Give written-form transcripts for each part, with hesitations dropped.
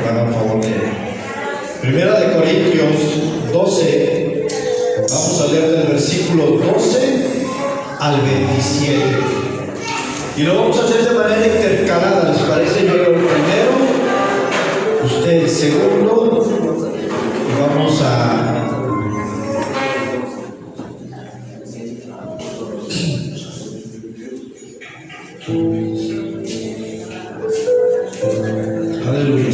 me hagan favor de Primera de Corintios 12. Vamos a leer del versículo 12 al 27. Y lo vamos a hacer de manera intercalada, ¿les parece? Yo leo el primero, usted el segundo, y vamos a... Aleluya.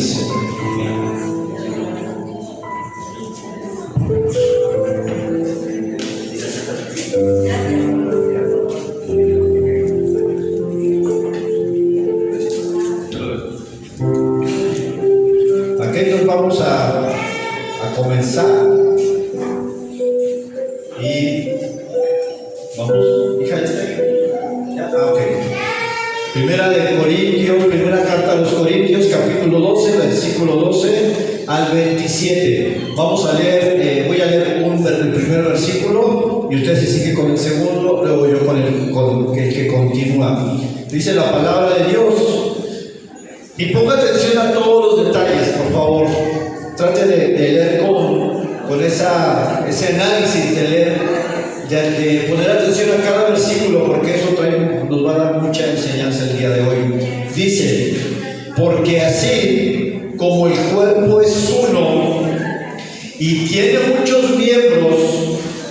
Aquí nos vamos a comenzar y vamos, hija, ¿ya? Ok. Primera carta a los Corintios, capítulo 12, versículo 12 al 27. Vamos a leer, voy a leer el primer versículo y usted se sigue con el segundo, luego yo con el que continúa. Dice la palabra de Dios. Y ponga atención a todos los detalles, por favor. Trate de leer con ese análisis, de poner atención a cada versículo, porque eso nos va a dar mucha enseñanza el día de hoy. Dice: porque así como el cuerpo es uno y tiene muchos miembros,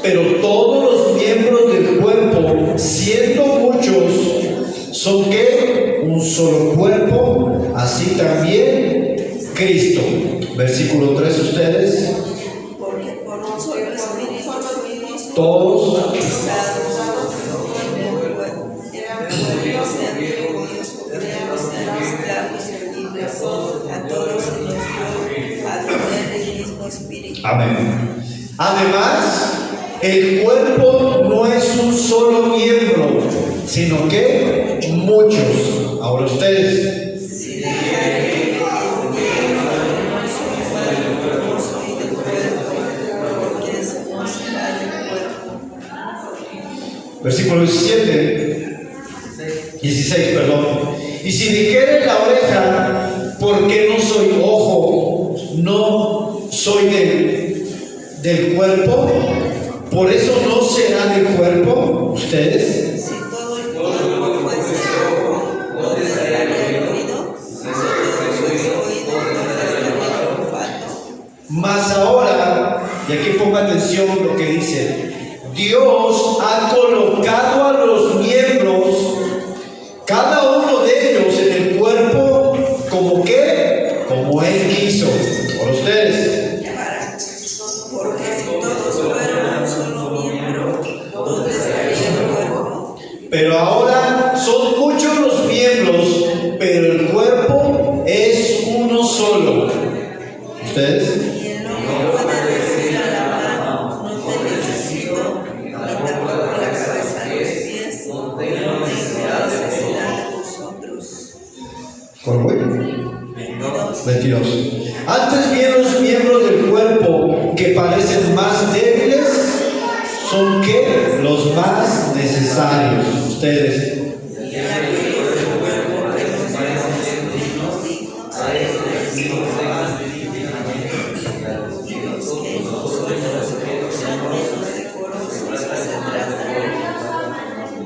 pero todos los miembros del cuerpo, siendo muchos, son ¿qué? Un solo cuerpo, así también Cristo. Versículo 3, ustedes. Porque por un solo espíritu todos amén. Además, el cuerpo no es un solo miembro, sino que muchos. Ahora ustedes. Versículo 16, perdón. Y si dijere la oreja, ¿por qué no soy ojo? No soy del cuerpo. Por eso no será del cuerpo. ¿Ustedes? Si todo el cuerpo fuese ojo, ¿dónde estaría el oído? Si todo fuese oído, ¿dónde estaría el olfato? Mas ahora, y aquí ponga atención lo que dice: Dios ha colocado a los miembros, cada uno de ellos, en el cuerpo, ¿como qué? Como Él quiso. Por ustedes. Porque si todos fueran un solo miembro, ¿dónde estaría el cuerpo? Pero ahora son muchos los miembros, pero el cuerpo es uno solo. ¿Ustedes? Y el hombre puede decir a la mano: no te necesito, y tampoco la cabeza a los pies, no tengo necesidad de vosotros. ¿Cuál fue? 22. Antes bien, los miembros del cuerpo que parecen más débiles son ¿qué? Los más necesarios. Ustedes.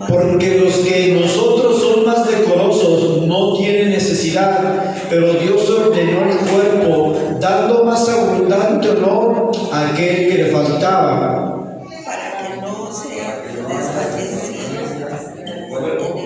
Porque los que nosotros son más decorosos no tienen necesidad, pero Dios ordenó el cuerpo, dando más abundante honor a aquel que le faltaba, para que no sea desfallecido en el cuerpo,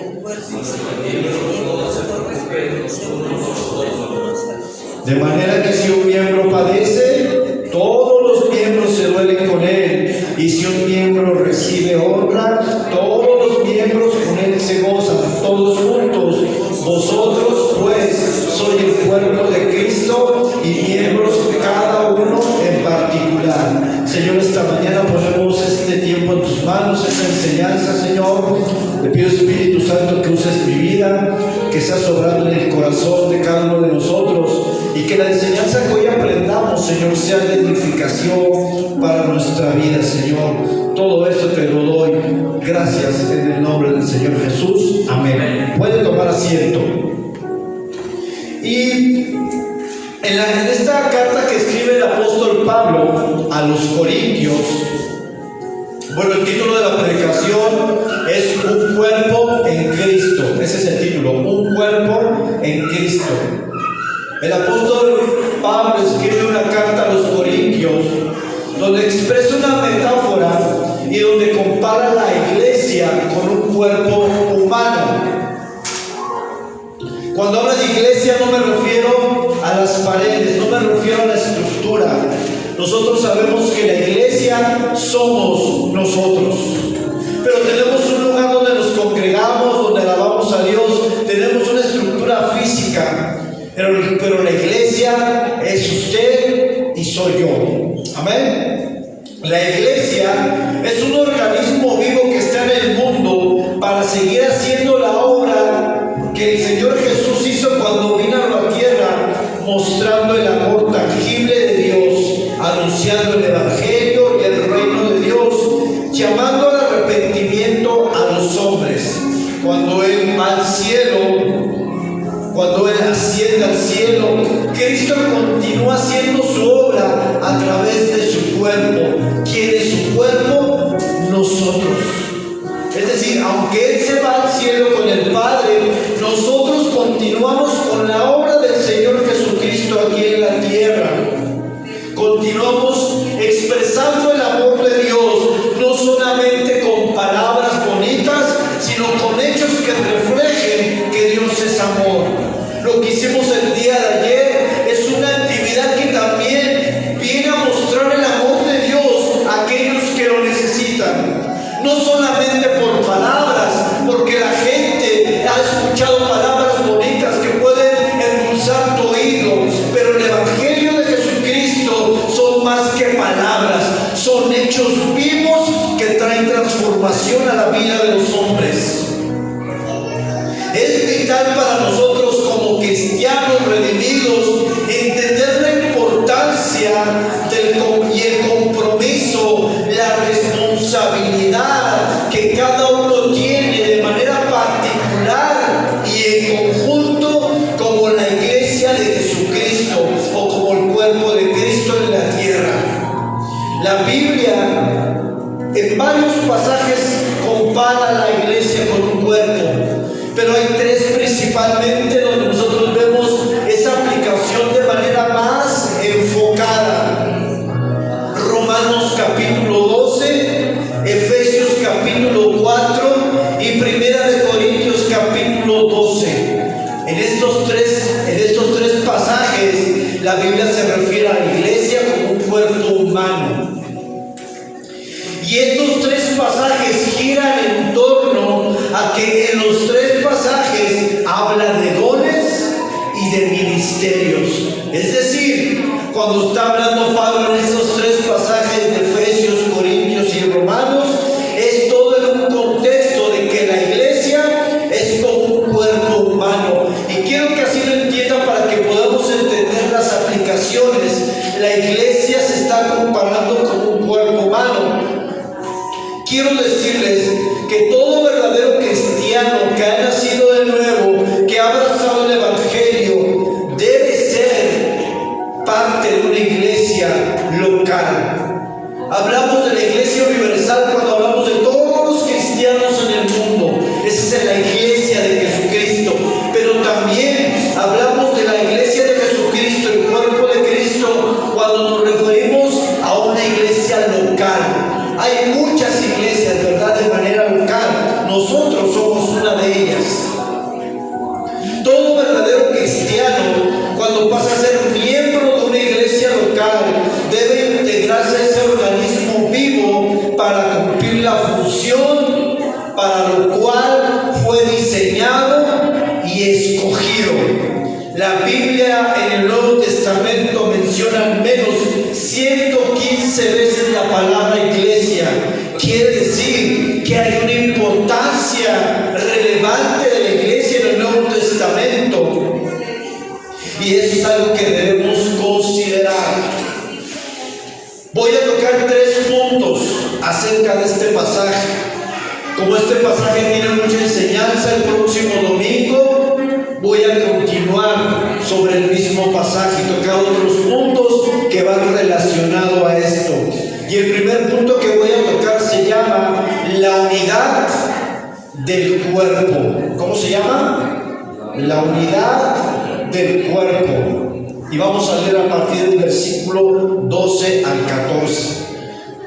de manera que si un miembro padece, todos los miembros se duelen con él, y si un miembro recibe honra, todos los miembros con él se gozan, todos juntos. Vosotros pues sois el cuerpo de Cristo y miembros cada uno en particular. Señor, esta mañana ponemos este tiempo en tus manos, esta enseñanza, Señor. Le pido, Espíritu Santo, que uses mi vida, que sea sobrando en el corazón de cada uno de nosotros, y que la enseñanza que hoy aprendamos, Señor, sea de edificación para nuestra vida, Señor. Todo esto te lo doy. Gracias en el nombre del Señor Jesús. Amén. Puede tomar asiento. Y En esta carta que escribe el apóstol Pablo a los Corintios, bueno, el título de la predicación es Un cuerpo en Cristo. Ese es el título, Un cuerpo en Cristo. El apóstol Pablo escribe una carta a los Corintios donde expresa una metáfora y donde compara la iglesia con un cuerpo humano. Cuando hablo de iglesia no me refiero a las paredes, no me refiero a la estructura. Nosotros sabemos que la iglesia somos nosotros, pero tenemos un lugar donde nos congregamos, donde alabamos a Dios, tenemos una estructura física, pero la iglesia es usted y soy yo. Amén. La iglesia es un organismo vivo que está en el mundo para seguir haciendo la obra que el Señor Jesús hizo cuando vino a la tierra, mostrando el amor tangible de Dios, anunciando el evangelio y el reino de Dios, llamando al arrepentimiento a los hombres. Cuando Él va al cielo, cuando Él asciende al cielo, Cristo continúa haciendo su obra a través de su cuerpo. ¿Quién es su cuerpo? Nosotros. Es decir, aunque Él se va al cielo con el Padre, nosotros continuamos con la obra del Señor Jesucristo aquí en la tierra. Continuamos expresando el amor de Dios, no solamente con palabras bonitas, sino con hechos que reflejen que Dios es amor. Lo que hicimos el día de ayer es una actividad que también viene a mostrar el amor de Dios a aquellos que lo necesitan. No solamente por palabras, porque la gente ha escuchado palabras bonitas que pueden endulzar tu oído, pero el Evangelio de Jesucristo son más que palabras, son hechos vivos que traen transformación a la vida de los hombres. Es vital para nosotros como cristianos redimidos entender la importancia y el compromiso, la responsabilidad que cada uno tiene de manera particular y en conjunto como la iglesia de Jesucristo o como el cuerpo de Cristo en la tierra. La Biblia en varios pasajes compara a la iglesia con un cuerpo, pero hay tres principalmente donde nosotros vemos esa aplicación de manera más enfocada. Romanos capítulo 12, Efesios capítulo 4 y Primera de Corintios capítulo 12. En estos tres pasajes la Biblia se refiere a la iglesia como un cuerpo humano. Y estos tres pasajes giran en torno a que en los tres pasajes habla de dones y de ministerios. Es decir, cuando está hablando Pablo en estos tres pasajes de Efesios, Corintios y Romanos, es todo en un contexto de que la iglesia es como un cuerpo humano. Y quiero que así lo entiendan para que podamos entender las aplicaciones. La iglesia se está comparando con un cuerpo humano. Quiero decirles que todo verdadero cristiano que ha nacido de nuevo, que ha abrazado el Evangelio, debe ser parte de una iglesia local. Hablamos de la iglesia universal cuando hablamos de todos los cristianos en el mundo. Esa es la iglesia de Jesucristo. Pero también hablamos de la iglesia de Jesucristo, el cuerpo de Cristo, cuando nos referimos a una iglesia local. Hay muchas iglesias, ¿verdad?, de manera local. Nosotros somos una de ellas. Todo verdadero cristiano, cuando pasa a ser miembro de una iglesia local, debe integrarse a ese organismo vivo para cumplir la función para lo cual fue diseñado y escogido. La Biblia en el Nuevo Testamento menciona al menos 115 veces la palabra iglesia. Quiere decir que hay una importancia relevante de la iglesia en el Nuevo Testamento. Y eso es algo que debemos considerar. Voy a tocar 3 puntos acerca de este pasaje. Como este pasaje tiene mucha enseñanza, el próximo domingo voy a continuar sobre el mismo mismo pasaje y tocar otros puntos que van relacionados a esto. Y el primer punto que voy a tocar se llama la unidad del cuerpo. ¿Cómo se llama? La unidad del cuerpo. Y vamos a leer a partir del versículo 12 al 14.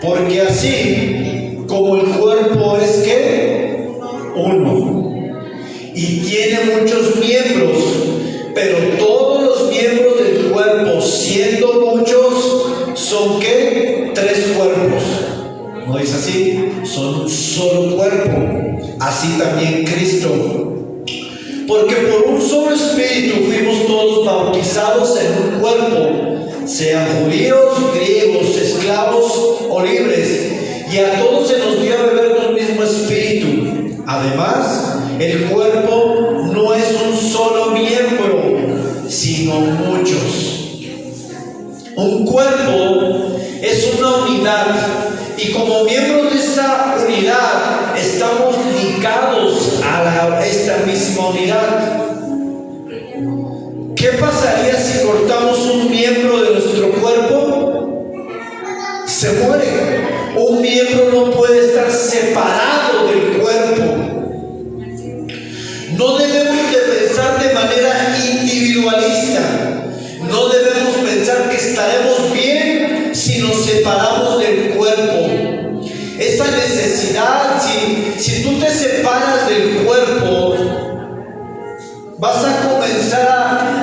Porque así como el cuerpo es ¿qué? Uno. Y tiene muchos miembros, pero todos los miembros del cuerpo, siendo muchos, son ¿qué? 3 cuerpos. ¿No es así? Son un solo cuerpo. Así también Cristo. Porque por un solo espíritu fuimos todos bautizados en un cuerpo, sean judíos, griegos, esclavos o libres, y a todos se nos dio a beber del mismo espíritu. Además, el cuerpo no es un solo miembro, sino muchos. Un cuerpo es una unidad, y como miembros de esta unidad estamos ligados a esta misma unidad. ¿Qué pasaría si cortamos un miembro de nuestro cuerpo? Se muere. Un miembro no puede estar separado del cuerpo. No debemos de pensar de manera individualista. No debemos pensar que estaremos bien si nos separamos del cuerpo. Esa necesidad, si tú te separas del cuerpo, vas a comenzar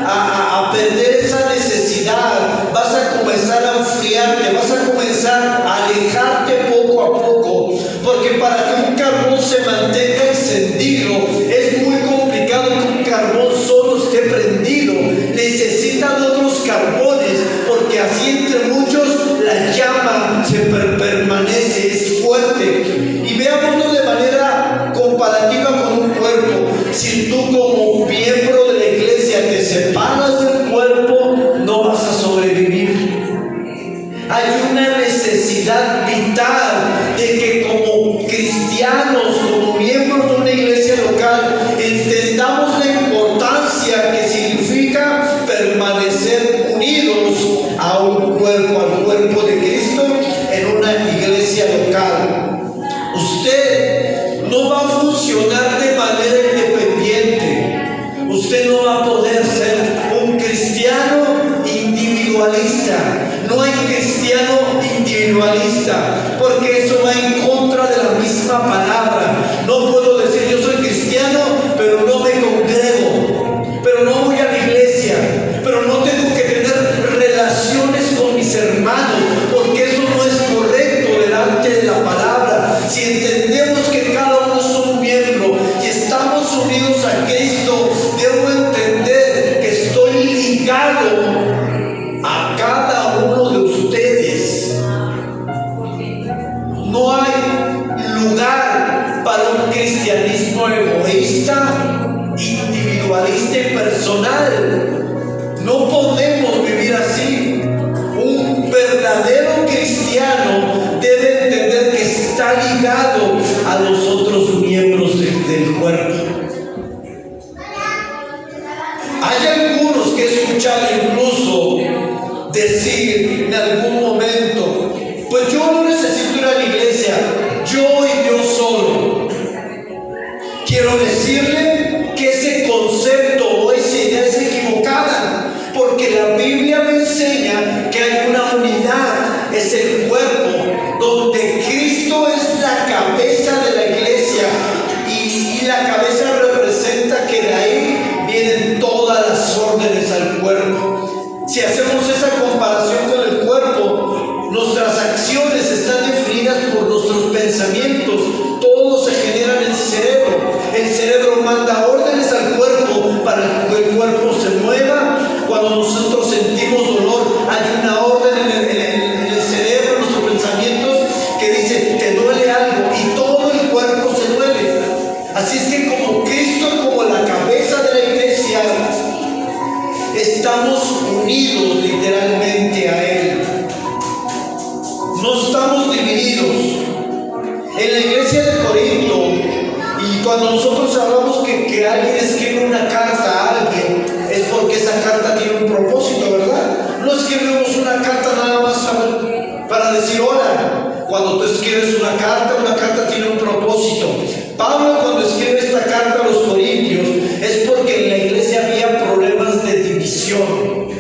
a perder esa necesidad, vas a comenzar a enfriarte, vas a comenzar a alejarte poco a poco, porque para que un carbón se mantenga encendido, es muy complicado que un carbón solo esté prendido, necesita de otros carbones, porque así entre muchos la llama se permanece, es fuerte. Y veámoslo de manera comparativa con un cuerpo. Si tú como miembro de la iglesia te separas del cuerpo, no vas a sobrevivir. Hay una necesidad vital de que como cristianos, como miembros de una iglesia local, entendamos la importancia que significa permanecer unidos a un cuerpo, al cuerpo de Cristo, en una iglesia local. Usted no va a funcionar de manera independiente. Usted no va a poder ser un cristiano individualista. No hay cristiano individualista, porque eso va en contra de la misma palabra. No puedo decir yo soy cristiano, pero no me congrego, pero no voy a la iglesia, pero no tengo que tener relaciones con mis hermanos, porque eso no es correcto delante de la palabra. Si entendemos que cada uno es un miembro y estamos unidos a Cristo, debo entender que estoy ligado a cada uno de ustedes. No hay lugar para un cristianismo egoísta, individualista y personal. No podemos vivir así. Un verdadero cristiano debe entender que está ligado a los otros miembros del cuerpo. Hay algunos que he escuchado incluso decir en algún momento: pues yo no necesito ir a la iglesia, yo y yo solo. Quiero decirle que ese concepto o esa idea es equivocada, porque la Biblia me enseña que hay una unidad, es el cuerpo, donde Cristo es la cabeza de la iglesia, y la cabeza representa que de ahí vienen todas las órdenes al cuerpo. Si hacemos esa comparación con el cuerpo, nuestras acciones están definidas por nuestros pensamientos. Todo se genera en el cerebro. El cerebro manda órdenes al cuerpo para que el cuerpo se mueva. Cuando nosotros sentimos dolor, hay una orden en el cerebro, en nuestros pensamientos, que dice: te duele algo, y todo el cuerpo se duele. Así es que como Cristo, como la cabeza de la iglesia, estamos unidos literalmente a Él. No estamos divididos. En la iglesia de Corinto, y cuando nosotros hablamos que alguien escribe una carta a alguien, es porque esa carta tiene un propósito. para decir hola. Cuando tú escribes una carta tiene un propósito. Pablo, cuando escribe esta carta a los Corintios, es porque en la iglesia había problemas de división.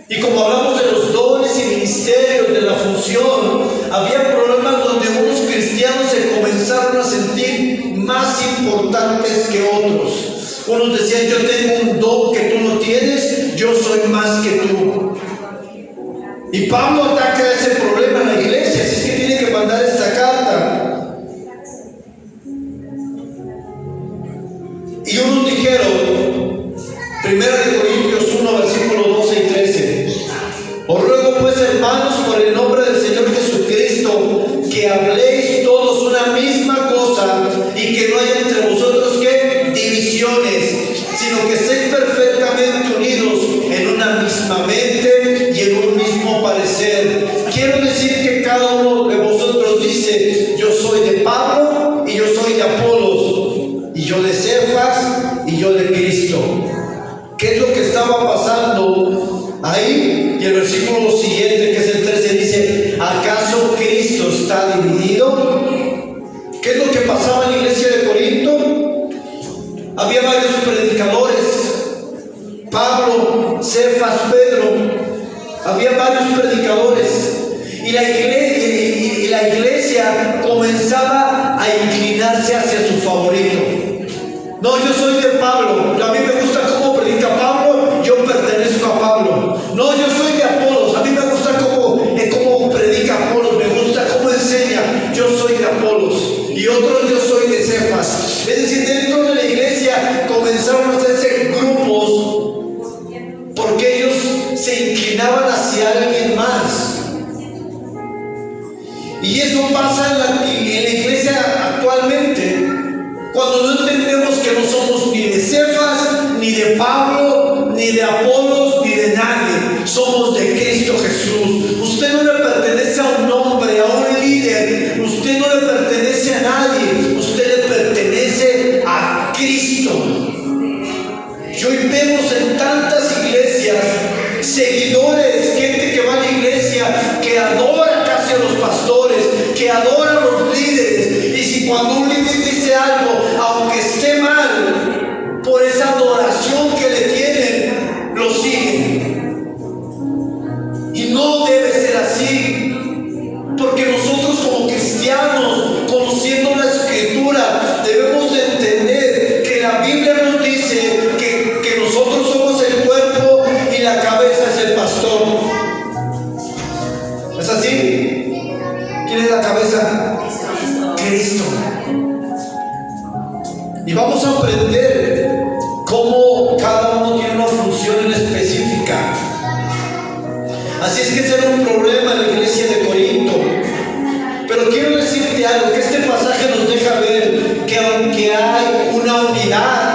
Y como hablamos de los dones y ministerios, de la función, había problemas donde unos cristianos se comenzaron a sentir más importantes que otros. Unos decían: yo tengo un don que tú no tienes, yo soy más que tú. Y Pablo ataca ese problema en la iglesia, así es que tiene que mandar esta carta. Y unos dijeron, 1 Corintios 1, versículos 12 y 13: os ruego pues, hermanos, por el nombre del Señor Jesucristo, que habléis todos una misma cosa y que no haya entre vosotros ¿qué? Divisiones, sino que estéis perfectamente unidos en una misma mente y en un mismo parecer. Quiero decir que cada uno de vosotros dice: yo soy de Pablo, y yo soy de Apolos, y yo de Cefas, y yo de Cristo. ¿Qué es lo que estaba pasando ahí? Y el versículo siguiente, que es el 13, dice: ¿acaso Cristo está dividido? ¿Qué es lo que pasaba en la iglesia de Corinto? Había varios predicadores: Pablo, Cefas, Pedro. Había varios predicadores, y la iglesia comenzaba a inclinarse hacia su favorito. No, yo soy de Pablo, a mí me gusta cómo predica Pablo, yo pertenezco a Pablo. No, yo soy de Apolos, a mí me gusta cómo predica Apolos, me gusta cómo enseña, yo soy de Apolos. Y otros: yo soy de Cefas. Es decir, dentro de la iglesia comenzaron a hacerse grupos porque ellos se inclinaban hacia alguien más. Y eso pasa en la iglesia actualmente, cuando no entendemos que no somos ni de Cefas, ni de Pablo, ni de Apolos, ni de nadie. Somos de Cristo Jesús. Usted no le pertenece a un hombre, a un líder. Usted no le pertenece a nadie. Usted le pertenece a Cristo. Y hoy vemos en tantas iglesias seguidores, gente que va a la iglesia, que adora casi a los pastores, que adora a los líderes. Y si cuando un líder dice algo, aunque esté mal, por esa adoración que le tienen, lo siguen. Y no debe ser así, porque nosotros como cristianos, conociendo la Escritura, debemos de entender que la Biblia nos dice que nosotros somos el cuerpo y la cabeza es el pastor. ¿Es así? ¿Quién es la cabeza? Cristo. Y vamos a aprender cómo cada uno tiene una función en específica. Así es que ese era un problema en la iglesia de Corinto. Pero quiero decirte algo, que este pasaje nos deja ver que aunque hay una unidad,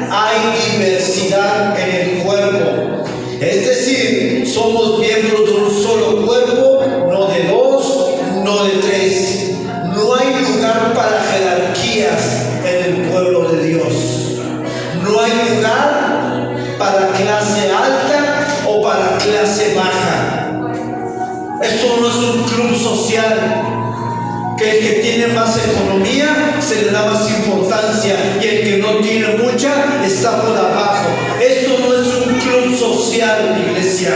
hay diversidad en el cuerpo. Es decir, somos miembros de un solo cuerpo, no de dos, no de tres. No hay lugar para jerarquías en el pueblo de Dios. No hay lugar para clase alta o para clase baja. Esto no es un club social que el que tiene más economía se le da más importancia y el que no tiene mucha está por abajo. Esto no es un club social, iglesia.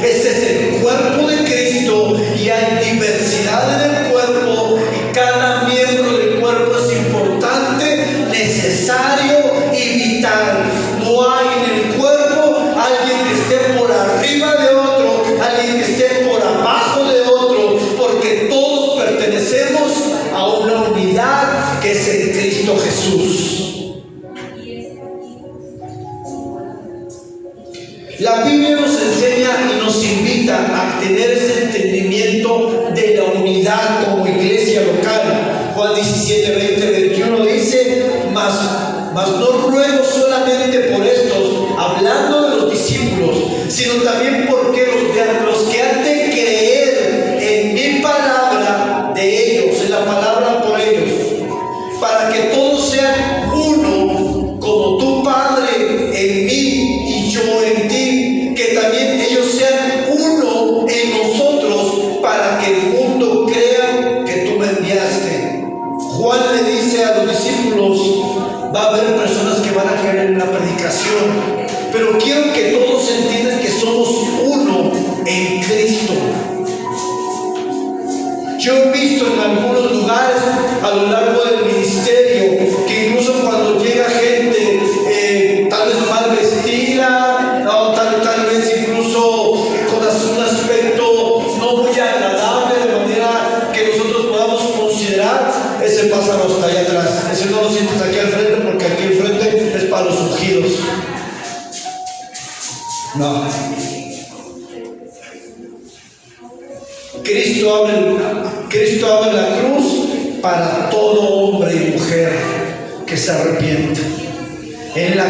Este es el cuerpo de Cristo y hay diversidad en el cuerpo, y cada miembro del cuerpo es importante, necesario y vital. No hay en el cuerpo alguien que esté por arriba de otro, alguien que esté por abajo de otro, porque todos pertenecemos a una unidad que es en Cristo Jesús. La Biblia nos enseña y nos invita a tener ese entendimiento de la unidad como iglesia local. Juan 17, 20, 21 dice: mas no ruego solamente por estos, hablando de los discípulos, sino también porque los que han de creer en mi palabra de ellos, en la palabra por ellos, para que todos sean uno, como tu Padre en mí y yo en ti, que también ellos sean uno en nosotros, para Cristo abre la cruz para todo hombre y mujer que se arrepienta. En la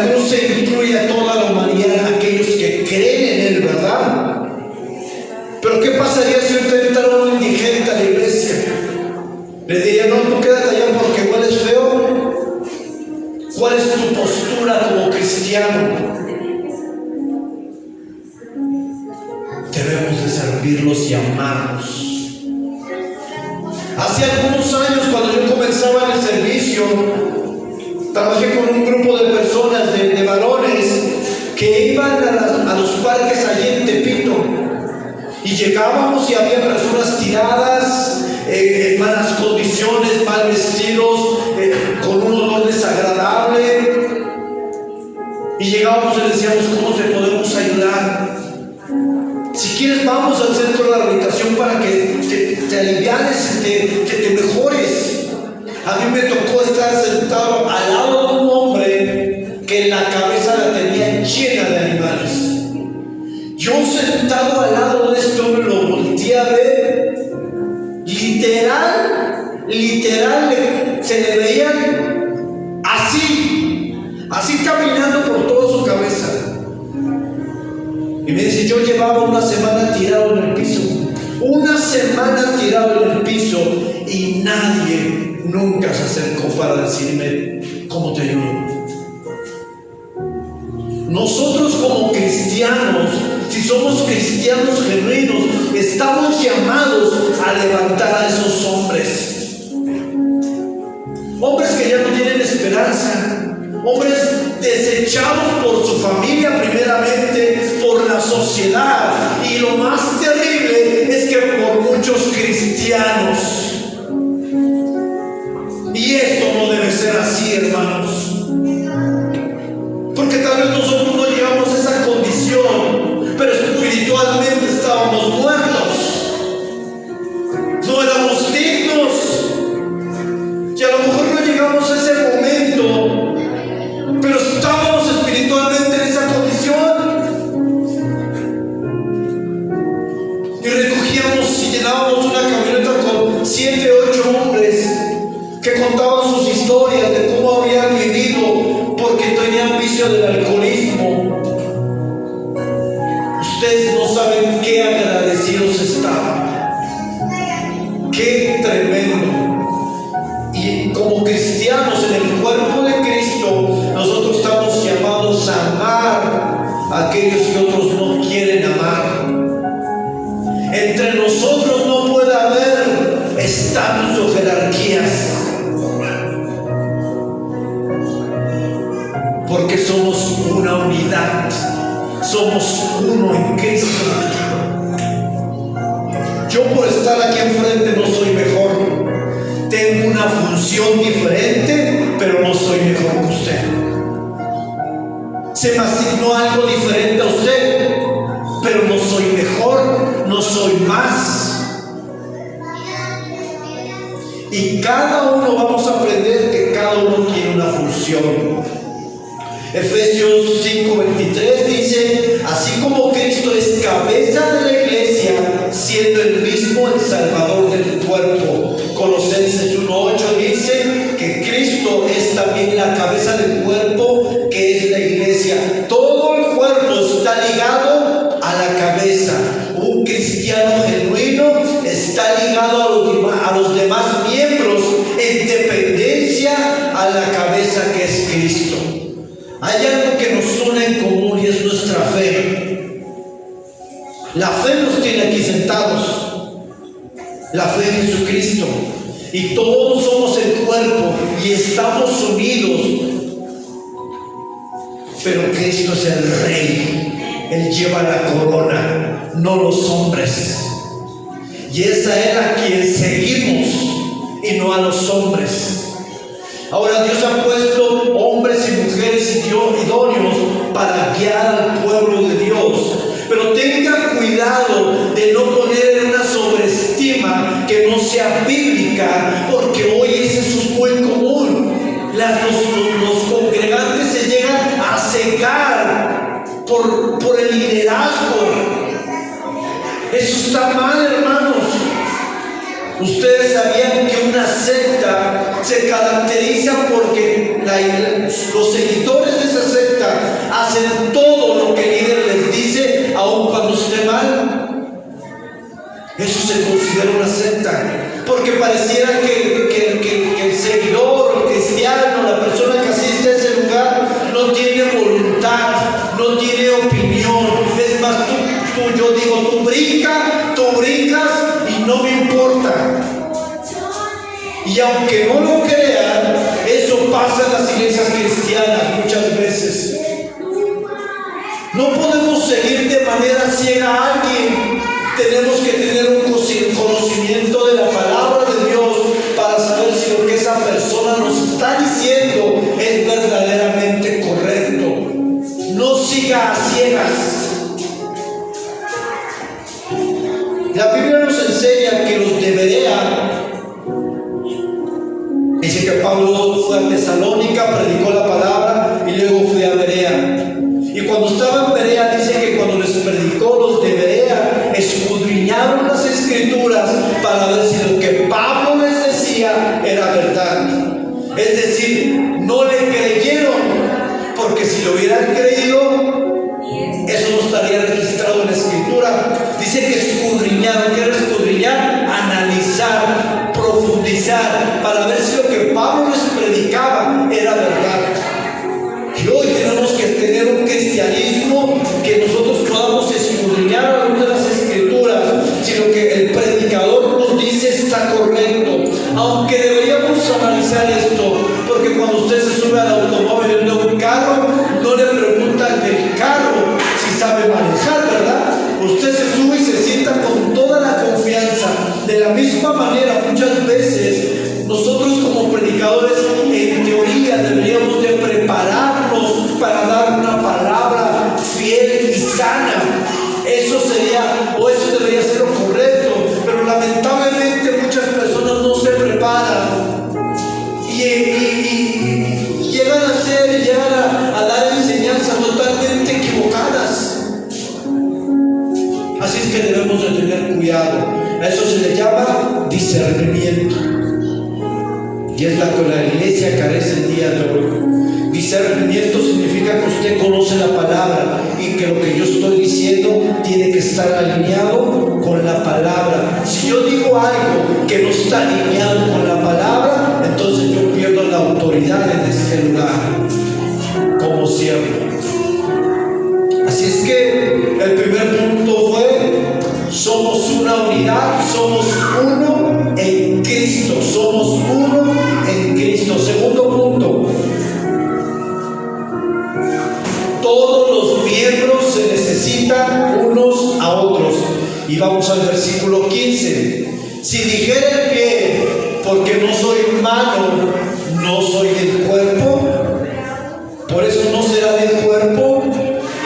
cruz se incluye a toda la humanidad, aquellos que creen en Él, ¿verdad? Pero ¿qué pasaría si usted entrara un indigente a la iglesia? Le diría, no, tú quédate allá porque hueles feo. ¿Cuál es tu postura como cristiano? Debemos de servirlos y amarlos. Hace algunos años, cuando yo comenzaba en el servicio, trabajé con un grupo de personas, de varones, que iban a los parques allí en Tepito. Y llegábamos y había personas tiradas, en malas condiciones, mal vestidos, con un olor desagradable. Y llegábamos y les decíamos, ¿cómo te podemos ayudar? Si quieres, vamos al centro de la rehabilitación para que te alivianes y te mejores. A mí me tocó estar sentado al lado de un hombre que la cabeza la tenía llena de animales. Yo sentado al lado de este hombre lo volteé a ver. Literal, se le veían así caminando por toda su cabeza. Y me dice, yo llevaba una semana tirado en el piso. Una semana tirado en el piso y nadie nunca se acercó para decirme, ¿cómo te ayudo? Nosotros como cristianos, si somos cristianos genuinos, estamos llamados a levantar a esos hombres. Hombres que ya no tienen esperanza. Hombres desechados por su familia primeramente, por la sociedad, y lo más terrible es que por muchos cristianos. Y esto no debe ser así, hermanos, porque tal vez nosotros no llegamos a esa condición, pero espiritualmente estábamos muertos, no éramos dignos, y a lo mejor no llegamos a ese momento, pero estábamos espiritualmente en esa condición. Y recogíamos y llenábamos una camioneta con 7, 8 hombres que contaban sus historias de cómo habían vivido porque tenían vicio del alcoholismo. Ustedes no saben qué agradecidos estaban. Qué tremendo. Y como cristianos en el cuerpo de Cristo, nosotros estamos llamados a amar a aquellos que otros no quieren amar. Entre nosotros no puede haber estatus o jerarquías, porque somos una unidad, somos uno en Cristo. Yo por estar aquí enfrente no soy mejor. Tengo una función diferente, pero no soy mejor que usted. Se me asignó algo diferente a usted, pero no soy mejor, no soy más. Y cada uno vamos a aprender que cada uno tiene una función. Efesios 5:23 dice, así como Cristo es cabeza de la iglesia, siendo el mismo el Salvador del cuerpo. Colosenses 1:8 dice que Cristo es también la cabeza del cuerpo, que es la iglesia. Todo el cuerpo está ligado a la cabeza. Un cristiano genuino está ligado a los demás miembros en dependencia a la cabeza que es Cristo. Hay algo que nos une en común y es nuestra fe. La fe nos tiene aquí sentados. La fe en Jesucristo. Y todos somos el cuerpo y estamos unidos. Pero Cristo es el Rey. Él lleva la corona, no los hombres. Y es a Él a quien seguimos y no a los hombres. Ahora Dios ha puesto hombres y mujeres idóneos para guiar al pueblo de Dios. Pero tenga cuidado de no poner en una sobreestima que no sea bíblica, porque hoy eso es muy común. Los congregantes se llegan a cegar por el liderazgo. Eso está mal, hermanos. Ustedes sabían que una secta se caracteriza porque los seguidores de esa secta hacen todo lo que el líder les dice, aun cuando esté mal. Eso se considera una secta, porque pareciera que el seguidor, el cristiano, la persona que asiste a ese lugar no tiene voluntad, no tiene opinión. Es más, yo digo, tú brincas y no me importa. Y aunque no lo crean, eso pasa en las iglesias cristianas muchas veces. No podemos seguir de manera ciega a alguien. Tenemos que tener un conocimiento de la palabra de Dios para saber si lo que esa persona nos está diciendo es verdaderamente correcto. No siga a ciegas. La Biblia nos enseña que los de Berea, dice que Pablo fue a Tesalónica, predicó la palabra y luego fue a Berea. Y cuando estaba en Berea, dice que cuando les predicó, los de Berea escudriñaron las escrituras para ver si lo que Pablo les decía era verdad. Es decir, no le creyeron, porque si lo hubieran creído, eso no estaría registrado en la escritura. Dice que escudriñaron. ¿Qué era escudriñar? Analizar, profundizar, para ver si lo que Pablo les predicaba era verdad. Y hoy tenemos que tener un cristianismo que nosotros podamos escudriñar algunas de las escrituras, si lo que el predicador nos dice está correcto. Aunque deberíamos analizar esto, porque cuando usted se sube al automóvil de un carro, no le preguntan del carro si sabe manejar, ¿verdad? Usted se sube y se sienta con toda la confianza. De la misma manera, muchas veces nosotros como predicadores, en teoría, deberíamos de prepararnos para dar una palabra fiel y sana. Eso debería ser lo correcto, pero lamentablemente muchas personas no se preparan y llegan a dar enseñanzas totalmente equivocadas. Así es que debemos de tener cuidado. A eso se le llama discernimiento, y es la que la iglesia carece el día de hoy. Discernimiento significa que usted conoce la palabra y que lo que yo estoy diciendo tiene que estar alineado con la palabra. Si yo digo algo que no está alineado con la palabra, entonces yo pierdo la autoridad en este lugar como siervo. Así es que el primer punto fue: somos una unidad, somos uno en Cristo, somos uno en Cristo. Segundo punto: todos los miembros se necesitan unos a otros. Y vamos al versículo 15. Si dijera el pie, porque no soy mano, no soy del cuerpo, por eso no será del cuerpo.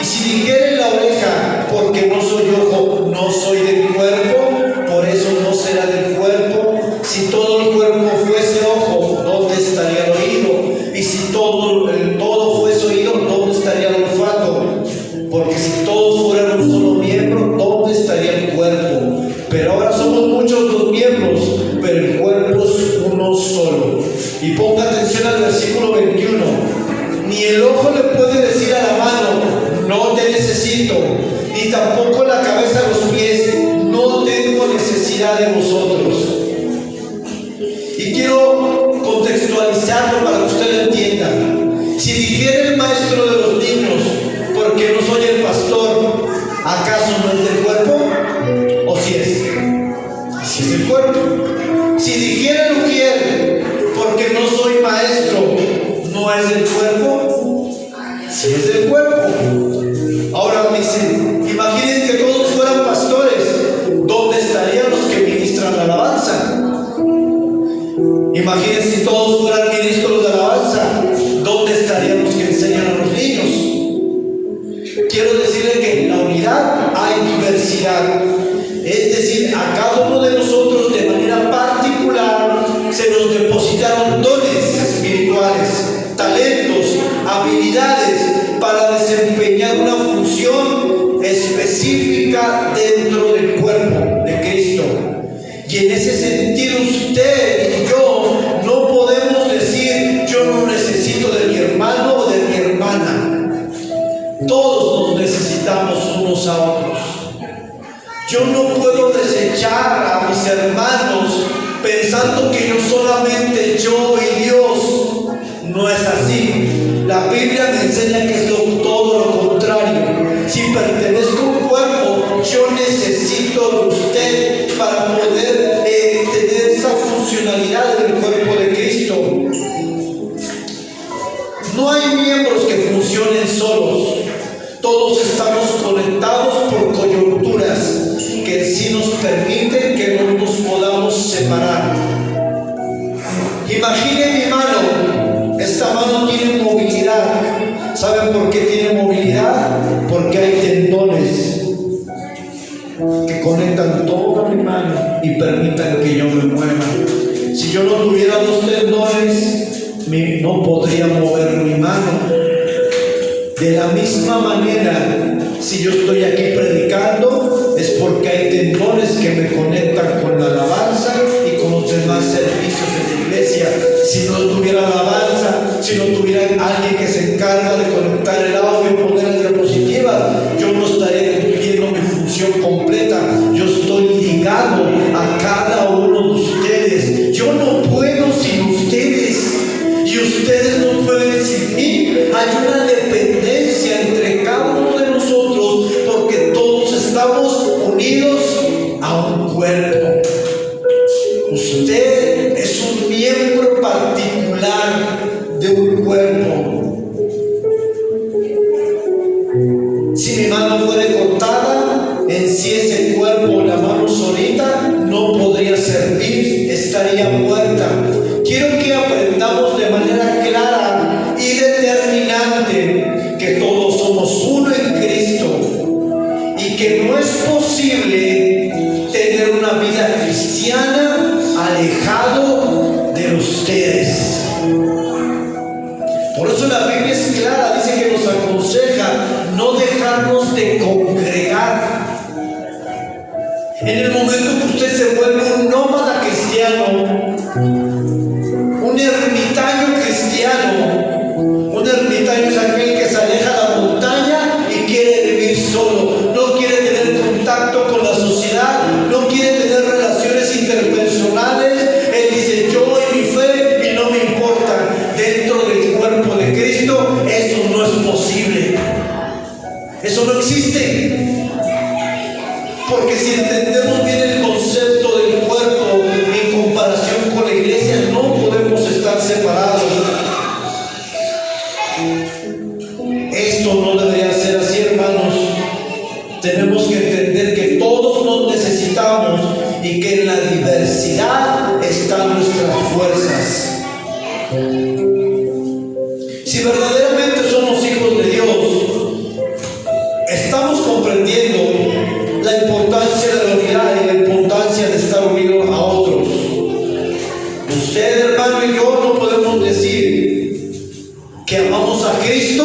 Y si dijere la oreja, porque no soy ojo, no soy del cuerpo, por eso no será del cuerpo. Si todo el cuerpo fuese ojo, ¿dónde estaría el oído? Y si todo fuese oído, ¿dónde estaría el olfato? Porque si todos fueran un solo miembro, ¿dónde estaría el cuerpo? Pero ahora somos muchos los miembros, pero el cuerpo es uno solo. Y ponga atención al versículo 21. Ni el ojo le puede decir a la mano: no te necesito, ni tampoco la cabeza a los pies: no tengo necesidad de vosotros. Y quiero contextualizarlo para que usted lo entienda. Si dijera el maestro de los niños: porque no soy el pastor, ¿acaso no es del cuerpo? ¿O si es? Si es del cuerpo. Si dijera el ujier: porque no soy maestro, ¿no es del cuerpo? Si es del cuerpo. Ahora me dicen, imaginen que todos fueran pastores, ¿dónde estarían los que ministran la alabanza? Imaginen si todos fueran ministros de alabanza, ¿dónde estarían los que enseñan a los niños? Quiero decirles que en la unidad hay diversidad. Es decir, a cada uno de nosotros de manera particular se nos depositaron dones espirituales, talentos, habilidades para desempeñar una función específica dentro del cuerpo unos a otros. Yo no puedo desechar a mis hermanos pensando que yo solamente yo y Dios. No es así. La Biblia me enseña que es todo lo contrario. Si pertenezco a un cuerpo, yo necesito de usted para poder tener esa funcionalidad del cuerpo de Cristo. No hay miembros que funcionen solos. Todos estamos conectados por coyunturas que sí nos permiten que no nos podamos separar. Imagine mi mano. Esta mano tiene movilidad. ¿Saben por qué tiene movilidad? Porque hay tendones que conectan toda mi mano y permitan que yo me mueva. Si yo no tuviera los tendones, no podría mover mi mano. De la misma manera, si yo estoy aquí predicando, es porque hay tendones que me conectan con la alabanza y con los demás servicios de la iglesia. Si no tuviera alabanza, si no tuviera alguien que se encarga de conectar el audio y poner la diapositiva, yo no estaría cumpliendo mi función completa. Yo estoy ligado a cada uno de ustedes. Yo no puedo sin ustedes y ustedes no pueden sin mí. Hay una dependencia entre cada uno de nosotros porque todos estamos unidos a un cuerpo. Usted es un miembro particular de un cuerpo. Si mi mano fuera cortada, en sí ese cuerpo, la mano solita, no podría servir, estaría muerta. Quiero que aprendamos de manera clara y determinante que todos somos uno en Cristo y que no es posible tener una vida cristiana alejado de ustedes. Por eso la Biblia es clara, dice que nos aconseja no dejarnos de congregar. En el momento que usted se vuelve un nómada cristiano, un ermitaño cristiano, un ermitaño es aquel que se aleja de la montaña y quiere vivir solo, no quiere tener contacto con la sociedad, no quiere tener relaciones interpersonales. Él dice: yo y mi fe y no me importa. Dentro del cuerpo de Cristo eso no es posible, eso no existe. Porque si entendemos bien el concepto del cuerpo en comparación con la iglesia, no podemos estar separados. Esto no debería ser así, hermanos. Tenemos que entender que todos nos necesitamos y que en la diversidad están nuestras fuerzas. Si verdaderamente somos hijos de Dios, estamos comprendiendo la importancia de la unidad y la importancia de estar unidos a otros. Usted, hermano, y yo no podemos decir que amamos a Cristo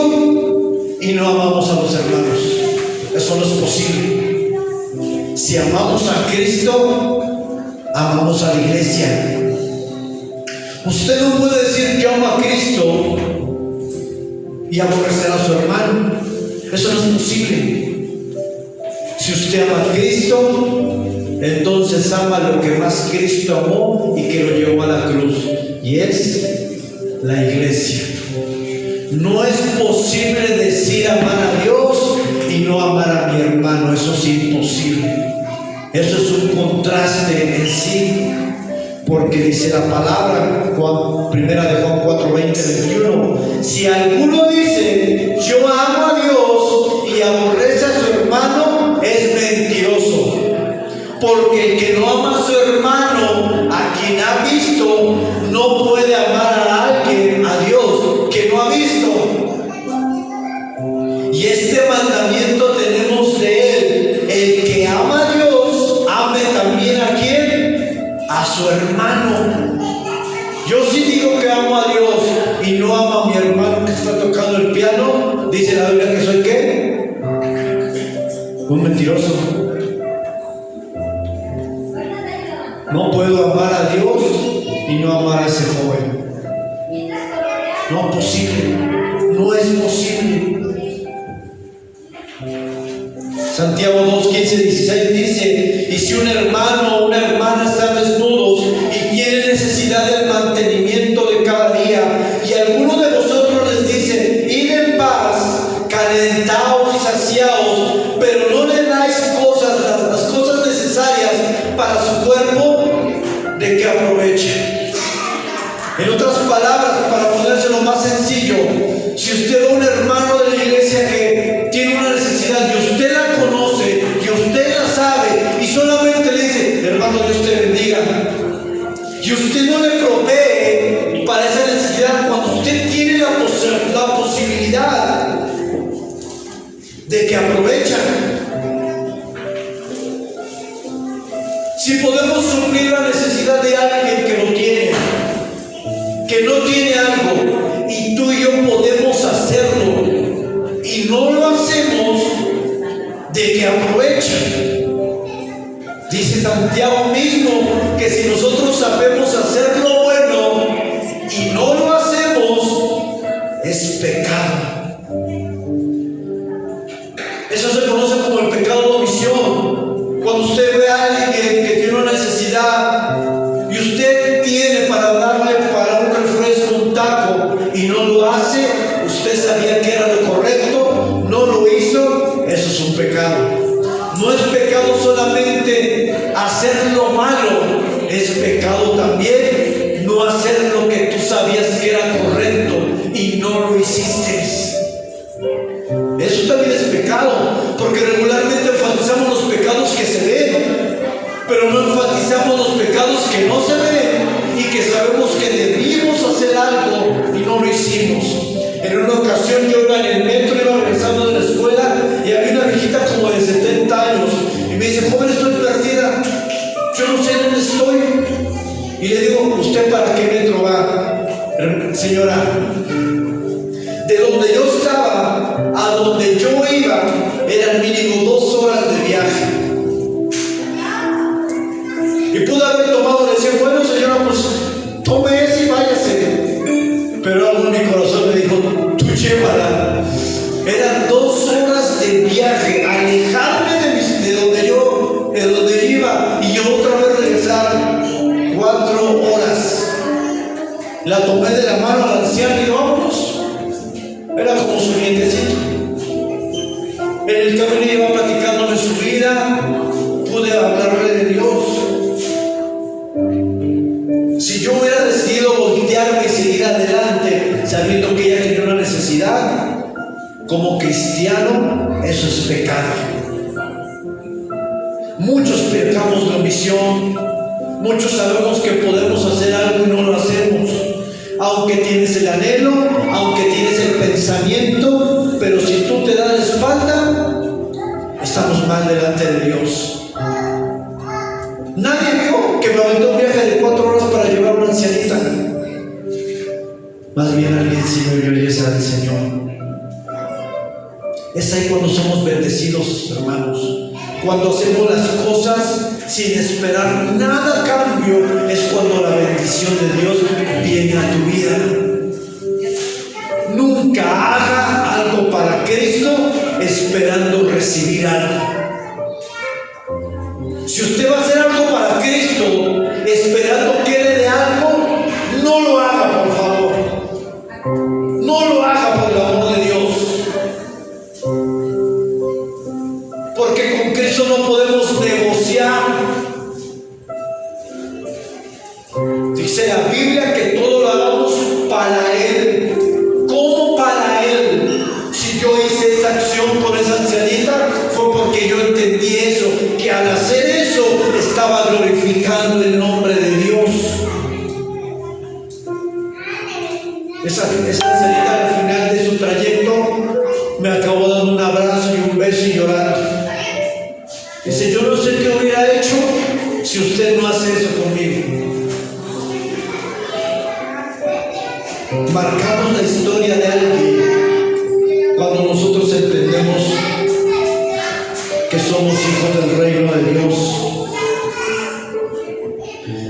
y no amamos a los hermanos. Eso no es posible. Si amamos a Cristo, amamos a la iglesia. Usted no puede decir: yo amo a Cristo y aborrecer a su hermano. Eso no es posible. Si usted ama a Cristo, entonces ama lo que más Cristo amó y que lo llevó a la cruz, y es la iglesia. No es posible decir amar a Dios y no amar a mi hermano. Eso es imposible. Eso es un contraste en sí, porque dice la palabra, primera de Juan 4, 20, 21: si alguno dice yo amo a Dios y aborrece a su hermano, es mentiroso. Porque el que no ama a su hermano, a quien ha visto, no puede amar a alguien, a Dios, que no ha visto. Y este mandamiento tenemos de él: el que ama a Dios, ame también a quién, a su hermano. Yo sí digo que amo a Dios y no amo a mi hermano que está tocando el piano. Dice la Biblia que soy ¿qué? Un mentiroso. No puedo amar a Dios y no amar a ese joven. No es posible. No es posible. Santiago 2, 15, 16 dice: y si un hermano o una hermana están desnudos y tienen necesidad del mantenimiento de cada día, y alguno de vosotros les dice: id en paz, calentaos y saciaos, pero no le dais las cosas necesarias para su cuerpo, ¿de qué aprovecha? En otras palabras, para ponérselo más sencillo, si usted ve a un hermano de la iglesia que tiene una necesidad y usted la conoce y usted la sabe y solamente le dice: hermano, Dios te bendiga, y usted no le provee para esa necesidad cuando usted tiene la posibilidad de que aprovecha. Si podemos suplir la necesidad de alguien que lo tiene, que no tiene algo, y tú y yo podemos hacerlo y no lo hacemos, ¿de que aprovecha? Dice Santiago mismo que si nosotros sabemos hacer lo bueno y no lo hacemos, es pecado. Eso se conoce como el pecado de omisión. Cuando usted ve a alguien que tiene una necesidad y usted tiene para darle para un refresco, un taco, y no lo hace, usted sabía que era lo correcto, no lo hizo, eso es un pecado. No es pecado solamente hacer lo malo, es pecado también no hacer lo que tú sabías que era correcto y no lo hiciste. Eso también es pecado, porque regularmente enfatizamos los pecados que se ven, pero no enfatizamos los pecados que no se ven y que sabemos que debimos hacer algo y no lo hicimos. En una ocasión yo iba en el metro, iba regresando de la escuela y había una viejita como de 70 años y me dice: joven, estoy perdida, yo no sé dónde estoy. Y le digo: ¿usted para qué metro va, señora? De donde yo estaba a donde yo iba eran mínimo 2 horas de viaje. Y pude haber tomado, le decía: bueno, señora, pues tome ese y váyase. Pero algo en mi corazón me dijo: tú llévala. Eran 2 horas de viaje, alejarme de donde iba y otra vez regresar 4 horas. La tomé de la mano a la anciana y vámonos. Era como su nietecito. En el camino iba platicando de su vida, pude hablarle de Dios. Si yo hubiera decidido voltearme y seguir adelante sabiendo que ella tenía una necesidad, como cristiano, eso es pecado. Muchos pecamos de omisión, muchos sabemos que podemos hacer algo y no lo hacemos. Aunque tienes el anhelo, aunque tienes el pensamiento, pero si tú te das la espalda, estamos mal delante de Dios. Nadie vio que me aventó un viaje de 4 horas para llevar a una ancianita. Más bien alguien sí me vio y esa del Señor. Es ahí cuando somos bendecidos, hermanos. Cuando hacemos las cosas sin esperar nada a cambio, es cuando la bendición de Dios viene a tu vida. Nunca haga algo para Cristo esperando recibir algo. Si usted va a hacer algo para Cristo esperando que le dé algo, no lo haga, por favor. No lo haga por el amor de Dios. Porque con Cristo no podemos negociar. Dice la Biblia que todo lo hagamos para Él. ¿Cómo para Él? Si yo hice esa acción con esa ancianita, fue porque yo entendí eso, que al hacer eso estaba glorificando el nombre de Dios. Esa ancianita al final de su trayecto me acabó dando un abrazo y un beso y llorando. Dice: yo no sé qué hubiera hecho si usted no hace eso conmigo. Marcamos la historia de alguien cuando nosotros entendemos que somos hijos del reino de Dios.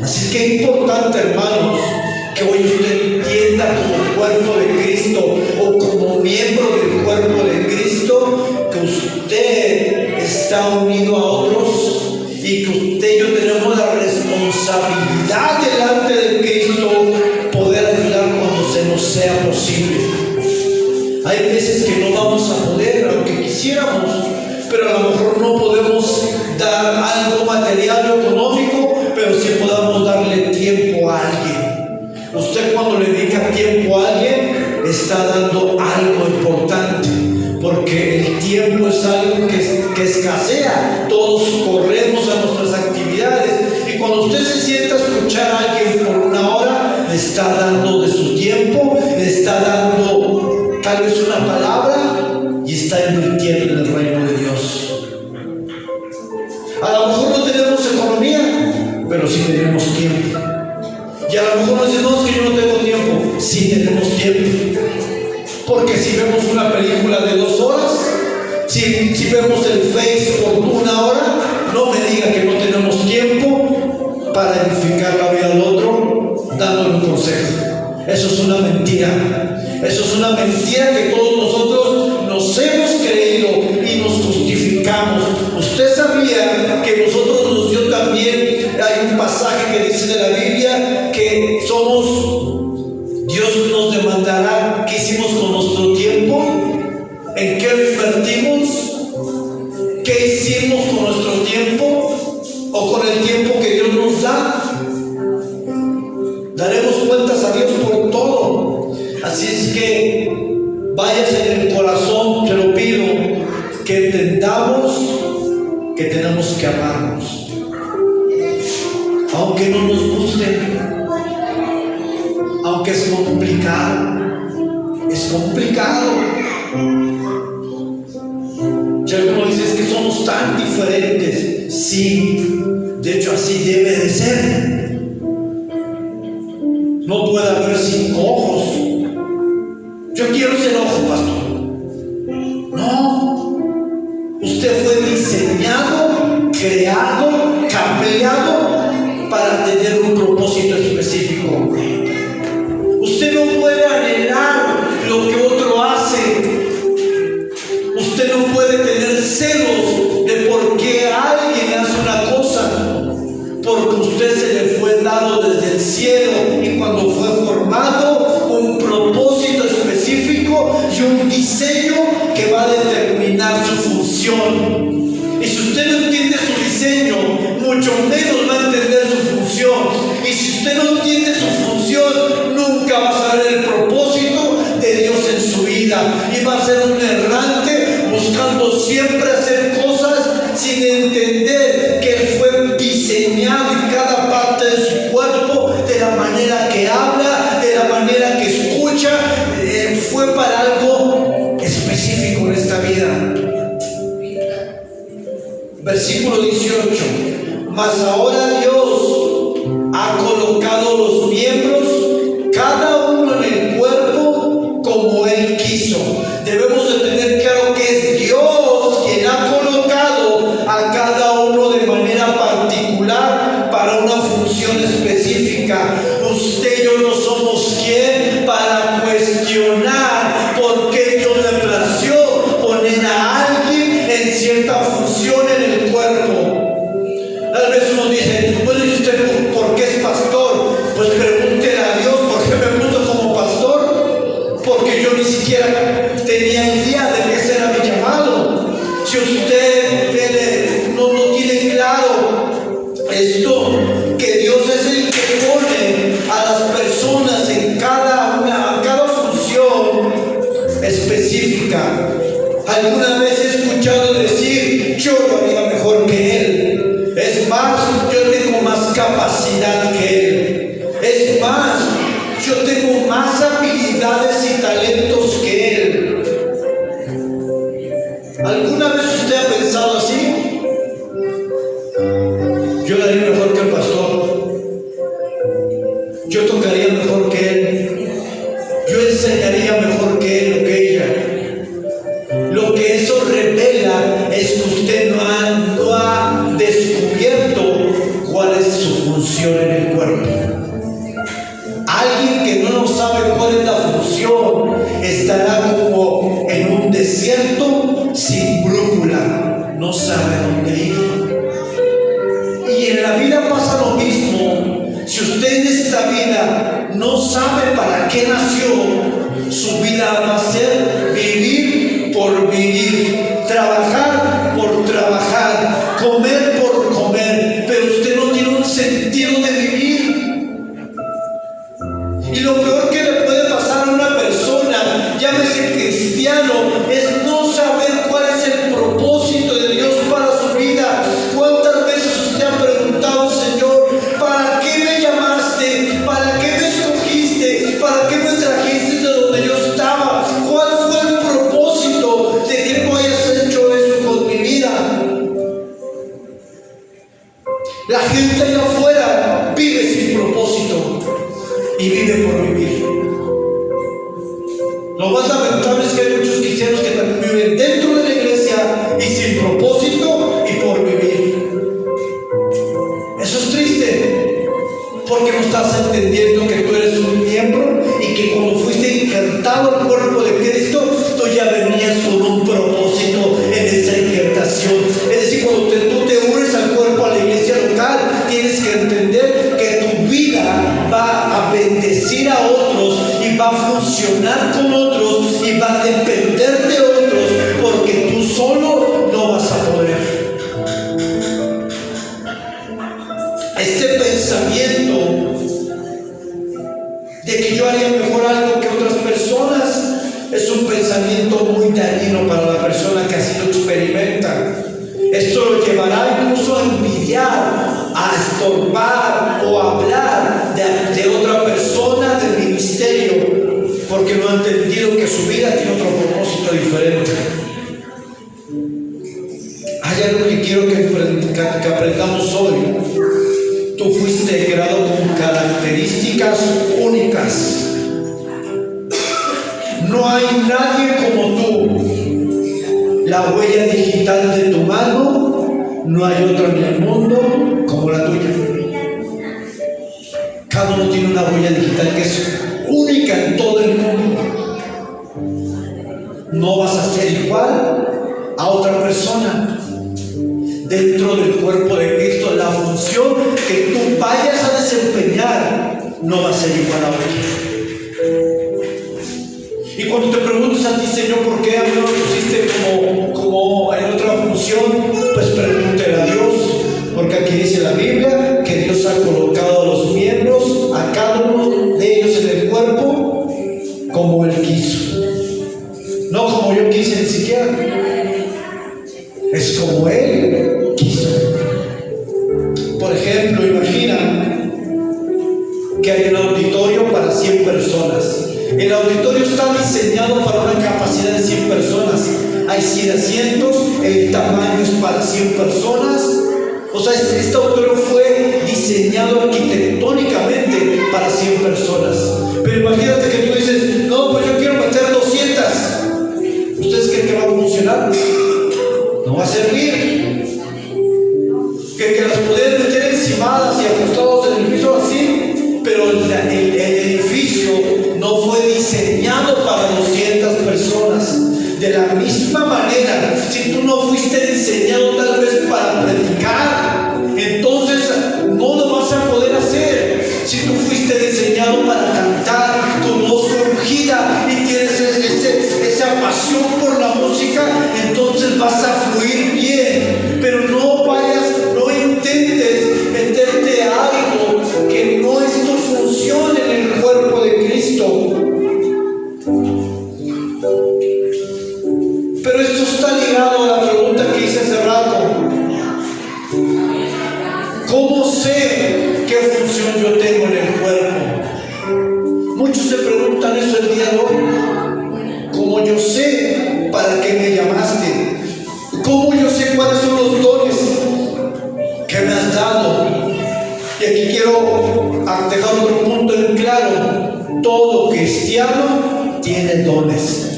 Así que es importante, hermanos, que hoy usted entienda como cuerpo de Cristo o como miembro del cuerpo de Cristo que usted es está unido a otros y que usted y yo tenemos la responsabilidad delante de Cristo poder ayudar cuando se nos sea posible. Hay veces que no vamos a poder, aunque quisiéramos, pero a lo mejor no podemos dar algo material o económico, pero sí podamos darle tiempo a alguien. Usted cuando le dedica tiempo a alguien, está dando algo importante, porque el tiempo es algo que escasea. Todos corremos a nuestras actividades, y cuando usted se sienta a escuchar a alguien por una hora, le está dando de su tiempo, le está dando tal vez una palabra y está invirtiendo en el reino de Dios. A lo mejor no tenemos economía, pero sí tenemos tiempo. Y a lo mejor nos dicen, no, es que yo no tengo tiempo. Sí tenemos tiempo. Porque si vemos una película de 2 horas, si vemos el Face por 1 hora, no me diga que no tenemos tiempo para edificar la vida del otro, dándole un consejo. Eso es una mentira. Eso es una mentira que todos nosotros nos hemos creído y nos justificamos. Usted sabía que nosotros nos dio también, hay un pasaje que dice de la Biblia que Dios nos demandará qué hicimos con nuestro tiempo, en qué lo invertimos, qué hicimos con nuestro tiempo o con el tiempo que Dios nos da. Daremos cuentas a Dios por todo. Así es que váyase en el corazón, te lo pido, que entendamos que tenemos que amarnos, aunque no nos guste, aunque es complicado. Y algunos dicen, es que somos tan diferentes. Sí, de hecho así debe de ser. No puede haber 5 ojos. Yo quiero ser ojo, pastor. No. Usted fue diseñado, creado, cambiado para tener un propósito específico. Usted no puede anhelar lo que otro hace. Usted no puede tener celos de por qué alguien hace una cosa, porque usted se le fue dado desde el cielo, y cuando fue formado, un propósito específico y un diseño que va a determinar su función. Y si usted no entiende su diseño, mucho menos va a entender su función. Y si usted no entiende su función, nunca va a saber el propósito de Dios en su vida, y va a ser un errante buscando siempre hacer cosas sin entender que Él fue diseñado en cada parte de su cuerpo, de la manera que habla, de la manera que escucha. Fue para algo específico en esta vida. Versículo 18. Mas ahora Dios ha colocado los miembros, cada uno en el cuerpo como Él quiso. Debemos de tener claro que es Dios quien ha colocado a cada uno de manera particular para una función específica. Usted y yo no somos quien para cuestionar por qué Dios le plació poner a alguien en cierta función en el cuerpo. Tal vez uno dice, bueno, ¿y usted por qué es pastor? Pues pregúntele a Dios por qué me puso como pastor, porque yo ni siquiera tenía idea de que ese era mi llamado. Si usted no tiene claro esto, que Dios es el que pone a las personas en cada función específica. Alguna vez he escuchado decir, yo lo haría mejor que él. Es más, yo tengo más capacidad que él. Es más, yo tengo más habilidades y talentos que él. ¿Alguna vez usted ha pensado así? Yo lo haría mejor que el pastor. Yo tocaría mejor que él. Yo enseñaría mejor que él o que ella. Lo que eso revela es que usted no ha descubierto cuál es su función en el cuerpo. Alguien que no sabe cuál es la función estará como sabe dónde ir. Y en la vida pasa lo mismo. Si usted en esta vida no sabe para qué nació, su vida va a ser vivir por vivir, trabajar por trabajar, comer por comer, pero usted no tiene un sentido de vivir. Y lo peor que le puede pasar a una persona, llámese cristiano, es no saber cuál es el propósito de Dios para su vida. ¿Cuántas veces usted ha preguntado, Señor, ¿para qué me llamaste? ¿Para qué me escogiste? ¿Para qué me trajiste de donde yo estaba? ¿Cuál fue el propósito de que no hayas hecho eso con mi vida? La gente allá afuera vive sin propósito y vive por vivir. Lo más lamentable es que hay muchos cristianos que también viven dentro de la iglesia y sin propósito y por vivir. Eso es triste, porque no estás entendiendo que tú eres un miembro y que cuando fuiste injertado al cuerpo de Cristo, tú ya venías con un propósito en esa injertación. Es decir, cuando tú te unes al cuerpo, a la iglesia local, tienes que entender que tu vida va a bendecir a otros y va a funcionar con otros y va a depender de otros, porque tú solo no vas a poder. Este pensamiento de que yo haría mejor algo que otras personas es un pensamiento muy dañino para la persona que así lo experimenta. Esto lo llevará incluso a envidiar, a estorbar o a hablar de otra persona, del ministerio, porque no ha entendido que su vida tiene otro propósito diferente. Hay algo que quiero que aprendamos hoy. Tú fuiste creado con características únicas. No hay nadie como tú. La huella digital de tu mano, no hay otra en el mundo como la tuya. Cada uno tiene una huella digital que es única en todo el mundo. No vas a ser igual a otra persona. Dentro del cuerpo de Cristo, la función que tú vayas a desempeñar no va a ser igual a otra. Y cuando te preguntas a ti, Señor, ¿por qué a mí no me pusiste como en otra función? Pues pregúntale a Dios, porque aquí dice la Biblia que Dios ha colocado a los miembros, a cada uno de ellos en el cuerpo, como Él quiso. No como yo quise ni siquiera. Es como Él quiso. Por ejemplo, imagina que hay un auditorio para 100 personas. El auditorio está diseñado para una capacidad de 100 personas. Hay 100 asientos, el tamaño es para 100 personas. O sea, este auditorio fue diseñado arquitectónicamente para 100 personas. Pero imagínate que tú dices, no, pues yo quiero meter 200. ¿Ustedes creen que va a funcionar? No va a servir. Que las pueden meter encimadas y acostados en el piso así, pero el edificio no fue diseñado para 200 personas. De la misma manera, si tú no fuiste diseñado tal vez para predicar, entonces no lo vas a poder hacer. Si tú fuiste diseñado para cantar, tu voz fue ungida y tienes esa pasión por la música, entonces vas a fluir bien. Pero no intentes meterte a algo que no es tu función en el cuerpo de Cristo. Pero esto está ligado a la pregunta que hice hace rato. ¿Cómo sé qué función yo tengo en el cuerpo? Muchos se preguntan eso el día de hoy. ¿Cómo yo sé para qué me llamaste? ¿Cómo yo sé cuáles son los dones que me has dado? Y aquí quiero dejar otro punto en claro. Todo cristiano tiene dones.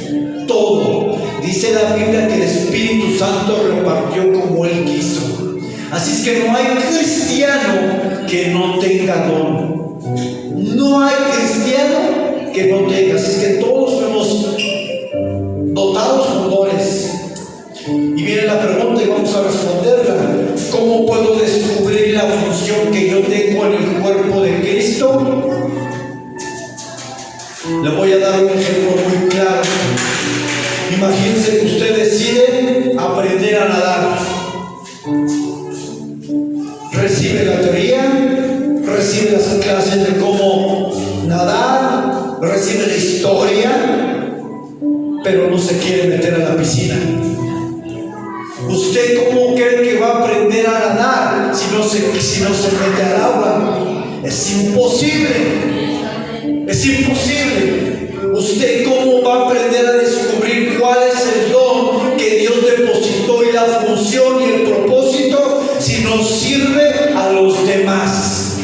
Todo. Dice la Biblia que el Espíritu Santo repartió como Él quiso. Así es que no hay cristiano que no tenga don. No hay cristiano que no tenga. Así es que todos fuimos dotados con dones. Y viene la pregunta y vamos a responder. descubrir la función que yo tengo en el cuerpo de Cristo? Le voy a dar un ejemplo muy claro. Imagínense que usted decide aprender a nadar. Recibe la teoría, recibe las clases de cómo nadar, recibe la historia, pero no se quiere meter a la piscina. ¿Usted cómo cree que va a aprender a nadar si no se mete al agua? Es imposible. Es imposible. ¿Usted cómo va a aprender a descubrir cuál es el don que Dios depositó y la función y el propósito si no sirve a los demás?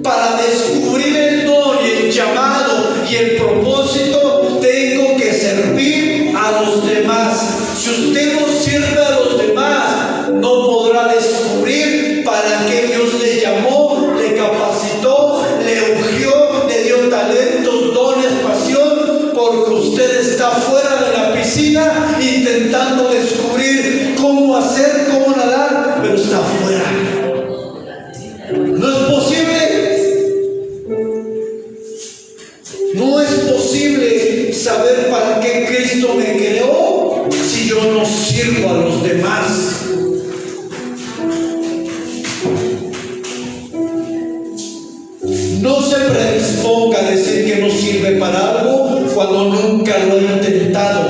Para descubrir el don y el llamado y el propósito, tengo que servir a los demás. Si usted no sirve a los demás, no podrá descubrir para qué Dios le llamó, le capacitó, le ungió, le dio talentos, dones, pasión, porque usted está fuera de la piscina intentando descubrir cómo hacer, cómo nadar, pero está fuera. No es posible. No es posible saber para qué Cristo me creó si yo no sirvo a los demás. No se predisponga a decir que no sirve para algo cuando nunca lo ha intentado.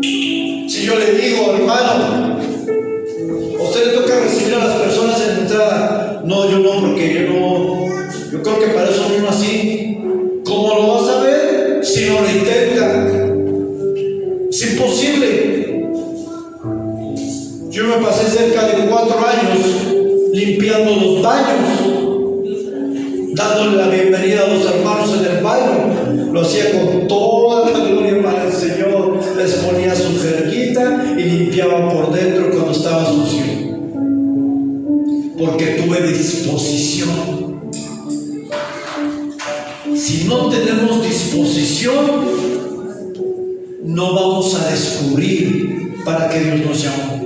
Si yo le digo, hermano, ¿a usted le toca recibir a las personas en la entrada? No, yo no, porque yo creo que para eso no así. ¿Cómo lo vas a ver si no lo intenta? Es imposible. Yo me pasé cerca de 4 años limpiando los baños, dándole la bienvenida a los hermanos en el baño. Lo hacía con toda la gloria para el Señor. Les ponía su jerguita y limpiaba por dentro cuando estaba sucio, porque tuve disposición. Si no tenemos disposición, no vamos a descubrir para qué Dios nos llamó.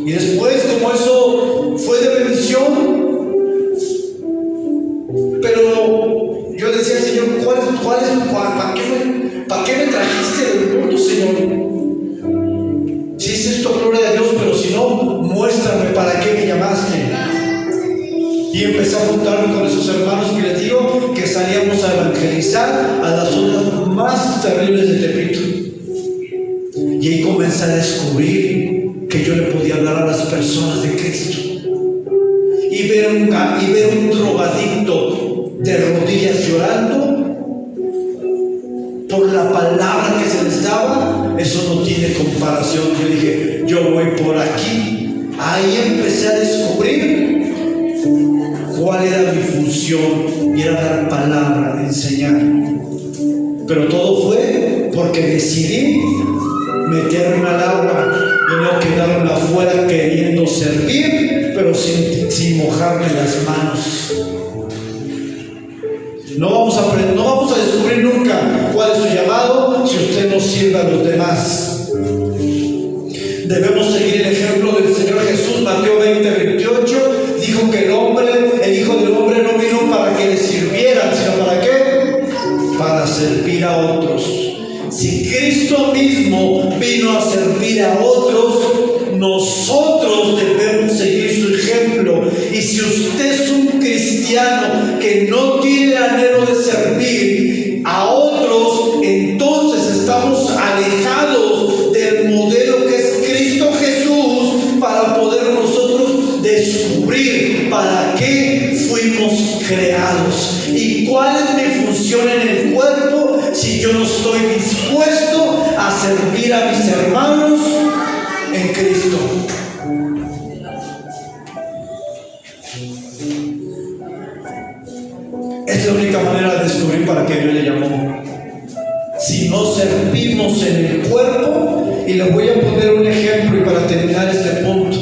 Y después, como eso fue de bendición, pero yo le decía al Señor, ¿para qué me trajiste del mundo, Señor? Si es esto, gloria a Dios, pero si no, muéstrame para qué me llamaste. Y empecé a juntarme con esos hermanos que les digo que salíamos a evangelizar a las zonas más terribles de Tepito. Y ahí comencé a descubrir que yo le podía hablar a las personas de Cristo. Y ver un drogadicto de rodillas llorando por la palabra que se les daba, eso no tiene comparación. Yo dije, yo voy por aquí. Ahí empecé a descubrir cuál era mi función, y era dar palabra, enseñar. Pero todo fue porque decidí meterme al agua y no quedarme afuera queriendo servir, pero sin mojarme las manos. No vamos a descubrir nunca cuál es su llamado si usted no sirve a los demás. Debemos seguir el ejemplo del Señor Jesús. Mateo 20:28 dijo que el Hijo del Hombre no vino para que le sirvieran, sino ¿para qué? Para servir a otros. Si Cristo mismo vino a servir a otros, nosotros debemos seguir su ejemplo. Y si usted es un cristiano que no tiene anhelo de servir a otros, entonces estamos alejados del modelo que es Cristo Jesús, para poder nosotros descubrir para qué fuimos creados y cuál es mi función en el cuerpo si yo no estoy dispuesto a servir a mis hermanos en Cristo. Es la única manera de descubrir para qué Dios le llamó. Si no servimos en el cuerpo, y les voy a poner un ejemplo y para terminar este punto.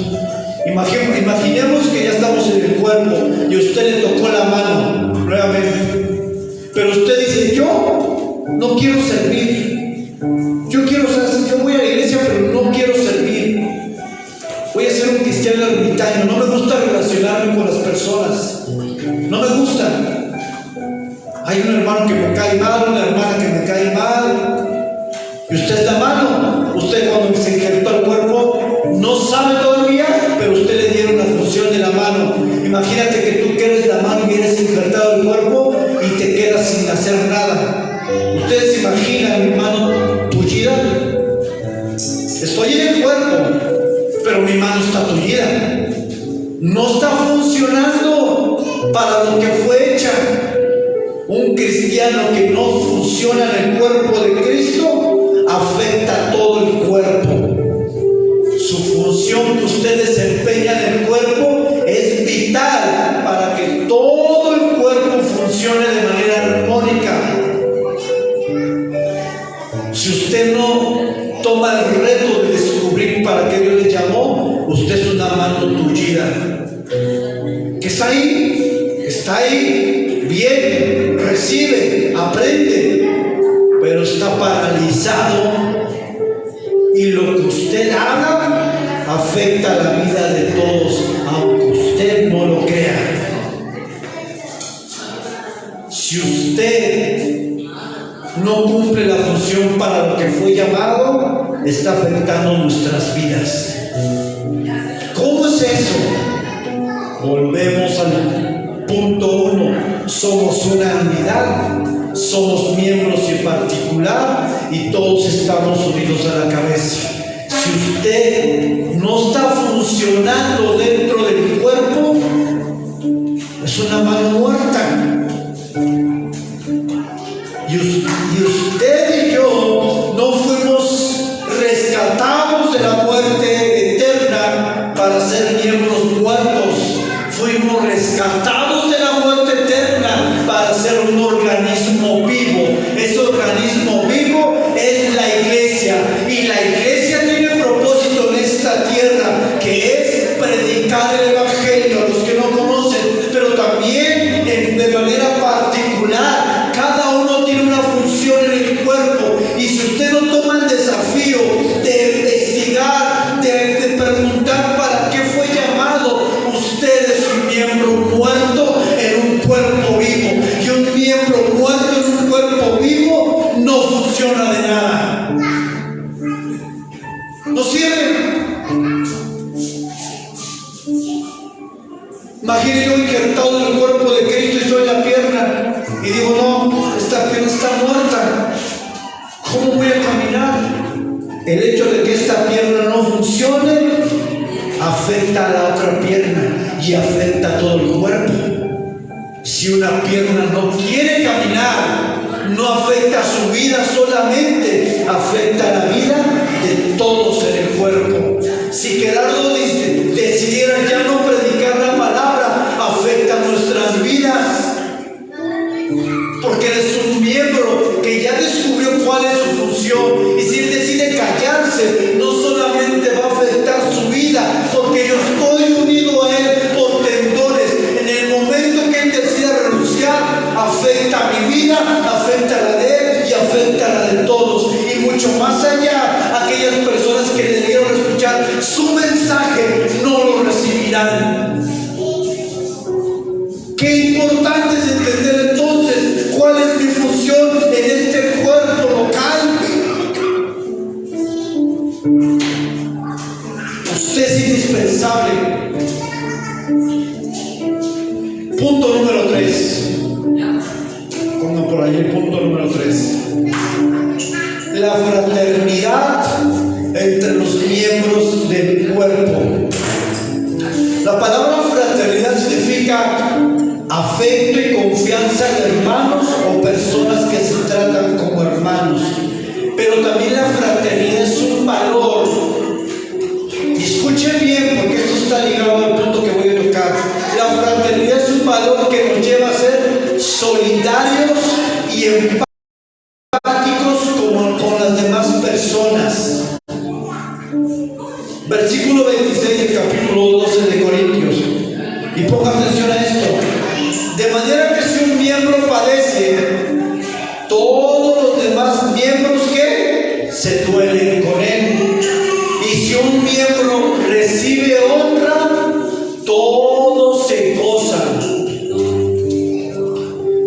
Imaginemos que ya estamos en el cuerpo y usted le tocó la mano nuevamente, pero usted dice, yo no quiero servir, yo voy a la iglesia, pero no quiero hay un hermano que me cae mal, una hermana que me cae mal, y usted es la mano. Usted cuando se injertó al cuerpo no sabe todavía, pero usted le dieron la función de la mano. Imagínate que tú que eres la mano y eres injertado al cuerpo y te quedas sin hacer nada. ¿Ustedes se imaginan, mi mano tullida? Estoy en el cuerpo, pero mi mano está tullida. No está funcionando para lo que fue hecha. Un cristiano que no funciona en el cuerpo de Cristo afecta a todo el cuerpo. Su función que usted desempeña en el cuerpo es vital para que todo el cuerpo funcione de manera armónica. Si usted no toma el reto de descubrir para qué Dios le llamó, usted es una mano tullida. Que está ahí, viene, recibe, aprende, pero está paralizado, y lo que usted haga afecta la vida de todos, aunque usted no lo crea. Si usted no cumple la función para lo que fue llamado, está afectando nuestras vidas. ¿Cómo es eso? Volvemos al punto 1. Somos una unidad, somos miembros en particular y todos estamos unidos a la cabeza. Si usted no está funcionando dentro del cuerpo, es una mano muerta. Y usted y yo no fuimos rescatados de la muerte eterna para ser miembros muertos. Fuimos rescatados de la muerte eterna para ser un organismo vivo. Ese organismo vivo es la iglesia. Y la iglesia tiene propósito en esta tierra, que es predicar el evangelio a los que no conocen, pero también de manera particular. Cada uno tiene una función en el cuerpo, y si usted no toma el desafío de investigar, de preguntar para qué fue llamado, usted es un miembro muerto en un cuerpo vivo, y un miembro muerto en un cuerpo vivo no funciona de nada, no sirve. Imagine yo injertado en el cuerpo de Cristo y soy la pierna, y digo, no, esta pierna está muerta, ¿cómo voy a caminar? El hecho de que esta pierna no funcione afecta a la otra pierna y afecta a todo el cuerpo. Si una pierna no quiere caminar, no afecta a su vida solamente, afecta a la vida de todos en el cuerpo. Si Gerardo decidiera ya no predicar la palabra, afecta a nuestras vidas, porque eres un miembro que ya descubrió cuál es su función, y si él decide callarse, no solamente va a afectar su vida, porque yo estoy unido a él por tendones. En el momento que él decida renunciar, afecta a mi vida, afecta a la de él y afecta a la de todos, y mucho más allá, aquellas personas que le dieron escuchar su mensaje no lo recibirán. Qué importante es entender entonces cuál es mi función en este cuerpo local. Usted es indispensable. Punto número 3. Pongan por ahí el punto número 3. La fraternidad entre los miembros del cuerpo. La palabra fraternidad significa afecto y confianza en hermanos o personas que se tratan como hermanos. Pero también la fraternidad es un valor. Y escuchen bien, porque esto está ligado al punto que voy a tocar. La fraternidad es un valor que nos lleva a ser solidarios y empáticos con las demás personas. Versículo 26 del capítulo 12 de Corintios. Y ponga atención a esto. De manera que si un miembro padece, todos los demás miembros que se duelen con él. Y si un miembro recibe honra, todos se gozan.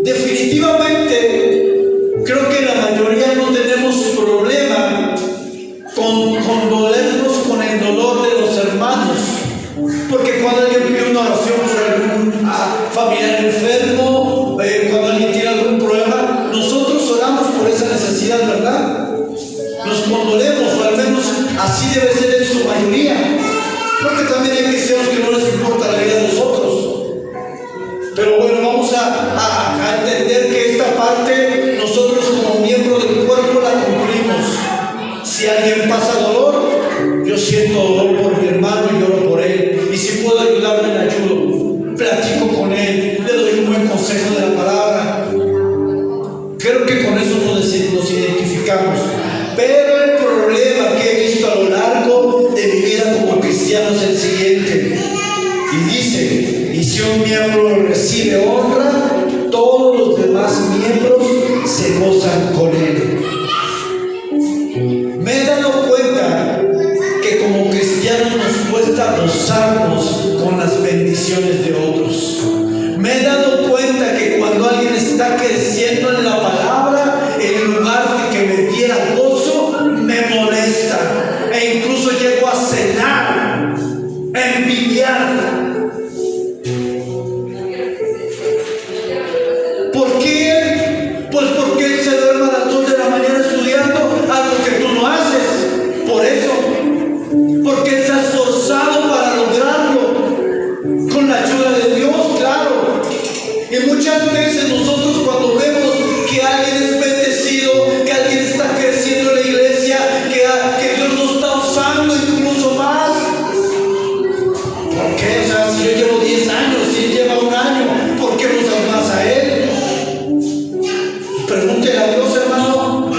Definitivamente condolernos con el dolor de los hermanos. Porque cuando alguien pide una oración por algún familiar enfermo, cuando alguien tiene algún problema, nosotros oramos por esa necesidad, ¿verdad? Nos condolemos, o al menos así debe ser en su mayoría. Porque también hay cristianos que no les importa la vida de nosotros. Pero bueno, vamos a entender que esta parte nosotros como miembros del cuerpo la cumplimos. Si alguien pasa dolor, yo siento dolor por mi hermano y lloro por él. Y si puedo ayudarle, le ayudo. Platico con él, le doy un buen consejo de la palabra. Creo que con eso nos identificamos. Pero el problema que he visto a lo largo de mi vida como cristiano es el siguiente. Y dice, y si un miembro recibe honra, todos los demás miembros se gozan con él. Me he dado cuenta que como cristianos nos cuesta gozarnos con las bendiciones de otros. Me he dado cuenta que cuando alguien está creciendo en la palabra, en lugar de que me diera gozo, me molesta. E incluso llego a celar, a envidiar. ¿Por qué? Pues porque él se duerme a las 2 de la mañana estudiando algo que tú no haces. Por eso. Porque él se ha esforzado para lograrlo. Con la ayuda de Dios, claro. Y muchas veces nosotros cuando vemos que alguien es bendecido, que alguien está creciendo en la iglesia, que Dios lo está usando incluso más. ¿Por qué? O sea, si yo llevo 10 años, si él lleva 1 año, ¿por qué no usas más a él? Pregúntele a Dios, hermano.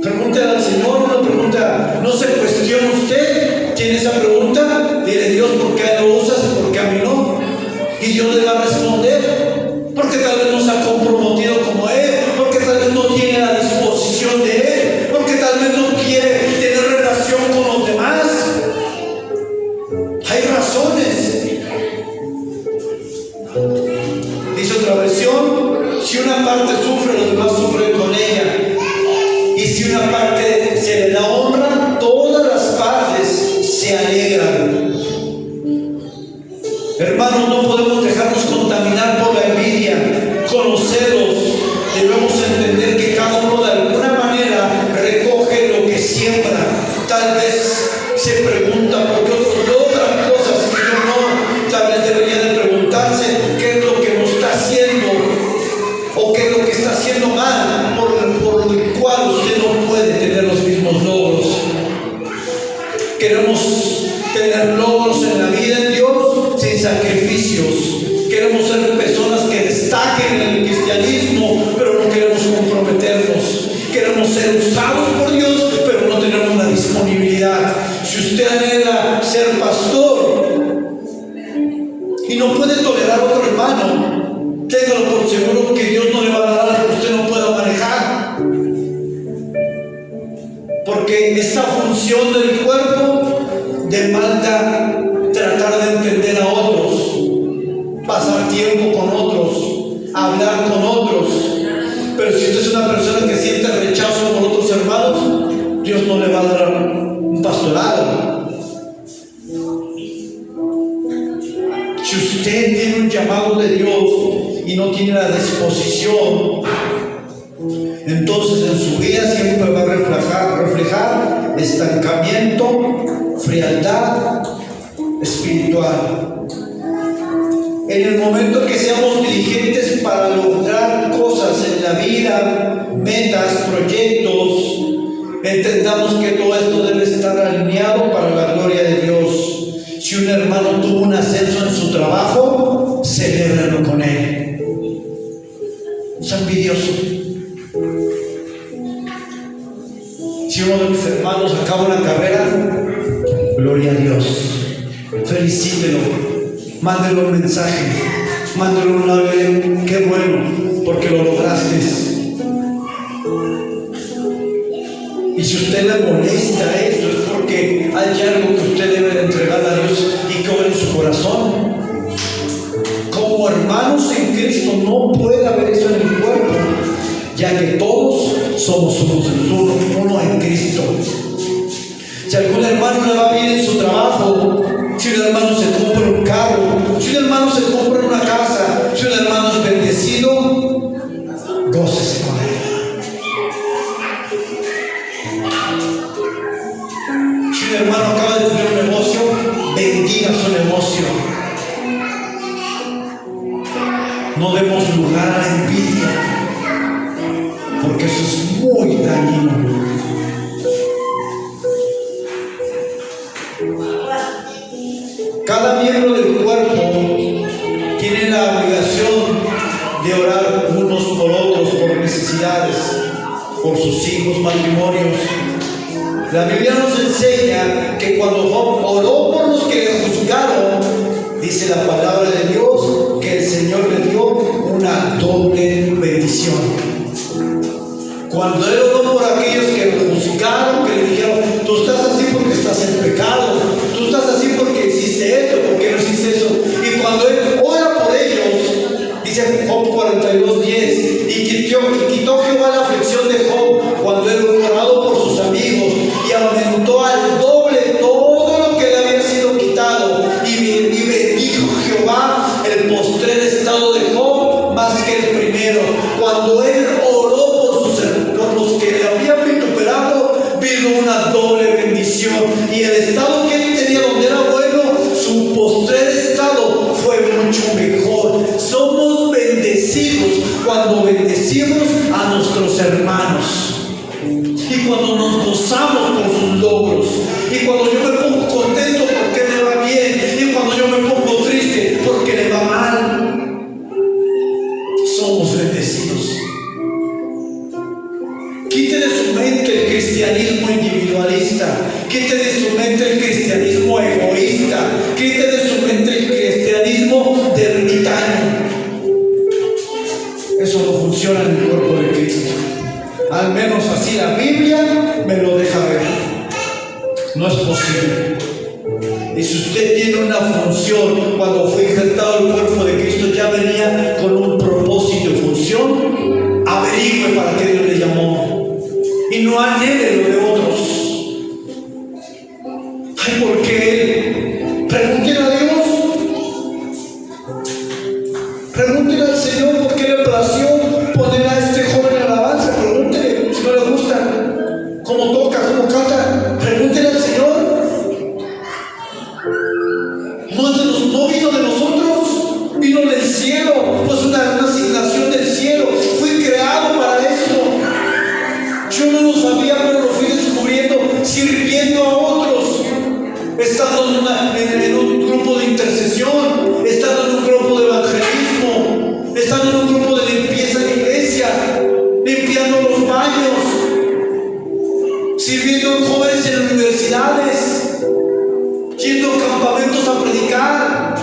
Pregúntele al Señor, una pregunta. No se cuestiona usted. ¿Tiene esa pregunta? Dile, Dios, ¿por qué lo usas y por qué a mí no? Y Dios le va a responder. Porque tal vez no se ha comprometido como él. Porque tal vez no tiene la disposición de él. Porque tal vez no quiere tener relación con los demás. Hay razones. Dice otra versión: si una parte sufre, los demás sufren con ella. Y si una parte se le da honra, todas las partes se alegran. Hermanos, no podemos dejarnos contaminar por la envidia, con los celos. Debemos entender que cada uno de alguna manera recoge lo que siembra. Tal vez se pregunta por qué otros logran cosas que yo no. Tal vez debería de preguntarse qué es lo que no está haciendo o qué es lo que está haciendo mal, por el cual usted no puede tener los mismos logros. Queremos tener logros en la vida en Dios sin sacrificios. Queremos ser personas que destaquen en el cristianismo, pero no queremos comprometernos. Queremos ser usados por Dios, pero no tenemos la disponibilidad. Si usted anhela ser pastor y no puede tolerar a otro hermano, téngalo por seguro que Dios no le va a dar algo que usted no pueda manejar. Porque esta función del cuerpo demanda tratar de entender a otros, pasar tiempo con otros, hablar con otros. Pero si usted es una persona que siente rechazo por otros hermanos, Dios no le va a dar un pastorado. Si usted tiene un llamado de Dios y no tiene la disposición, entonces en su vida siempre va a reflejar estancamiento, frialdad espiritual. En el momento que seamos diligentes para lograr cosas en la vida, metas, proyectos, entendamos que todo esto debe estar alineado para la gloria de Dios. Si un hermano tuvo un ascenso en su trabajo, celébralo con él. Es envidioso. Si uno de mis hermanos acaba una carrera, gloria a Dios, felicítelo, mándelo un mensaje, mándelo una vez, qué bueno, porque lo lograste. Y si usted le molesta esto, es porque hay algo que usted debe de entregar a Dios y que obra en su corazón. Como hermanos en Cristo no puede haber eso en el cuerpo, ya que todos somos uno en Cristo. Cristo. Si a algún hermano le va bien en su trabajo, si un hermano se compra un carro, si un hermano se compra una casa, si un hermano es bendecido, gócese con él. Si un hermano acaba de tener un negocio, bendiga su negocio. No demos lugar a la envidia, porque eso es muy dañino. Cada miembro del cuerpo tiene la obligación de orar unos por otros, por necesidades, por sus hijos, matrimonios. La Biblia nos enseña que cuando Job oró por los que le juzgaron, dice la palabra de Dios que el Señor le dio una doble bendición. Cuando él oró por aquellos que lo juzgaron, que le dijeron, tú estás así porque estás en pecado, tú estás así porque hiciste esto, porque no hiciste eso. Y cuando él ora por ellos, dice Job 42:10, y quitó Jehová la aflicción de Job cuando él hubo orado por sus amigos, y aumentó al doble todo lo que le había sido quitado, y bendijo Jehová el postrer estado de Job más que el primero. Cuando él oró por los que le habían vituperado, vino una doble bendición, y el estado que él tenía donde era bueno, su postrer estado fue mucho mejor. Somos bendecidos cuando bendecimos a nuestros hermanos, y cuando nos gozamos por sus logros, y cuando yo me pongo contento porque le va bien, y cuando yo me pongo triste porque le va mal. Somos bendecidos. Quite de su mente el cristianismo individualista, quite de su mente el cristianismo egoísta, quite de su mente el cristianismo de ermitaño. Eso no funciona en el cuerpo de Cristo. Al menos así la Biblia me lo deja ver. No es posible. Y si usted tiene una función, cuando fue injertado el cuerpo de Cristo ya venía con un propósito y función, averigüe para qué Dios le llamó. Y no anhele lo de otros. Ay, ¿por qué él? Pregúntele a Dios. Pregúntele al Señor por qué le plació poner a este joven en alabanza. Pregúntele si no le gusta cómo toca, cómo canta. Pregúntele al Señor. No vino de nosotros, vino del cielo. Pues una asignación del cielo. Fui creado para esto. Yo no lo sabía, pero lo fui descubriendo sirviendo a otros, estando en un grupo de intercesión, estando en un grupo de evangelismo, estando en un grupo de limpieza de iglesia, limpiando los baños, sirviendo a jóvenes en universidades, yendo a campamentos a predicar.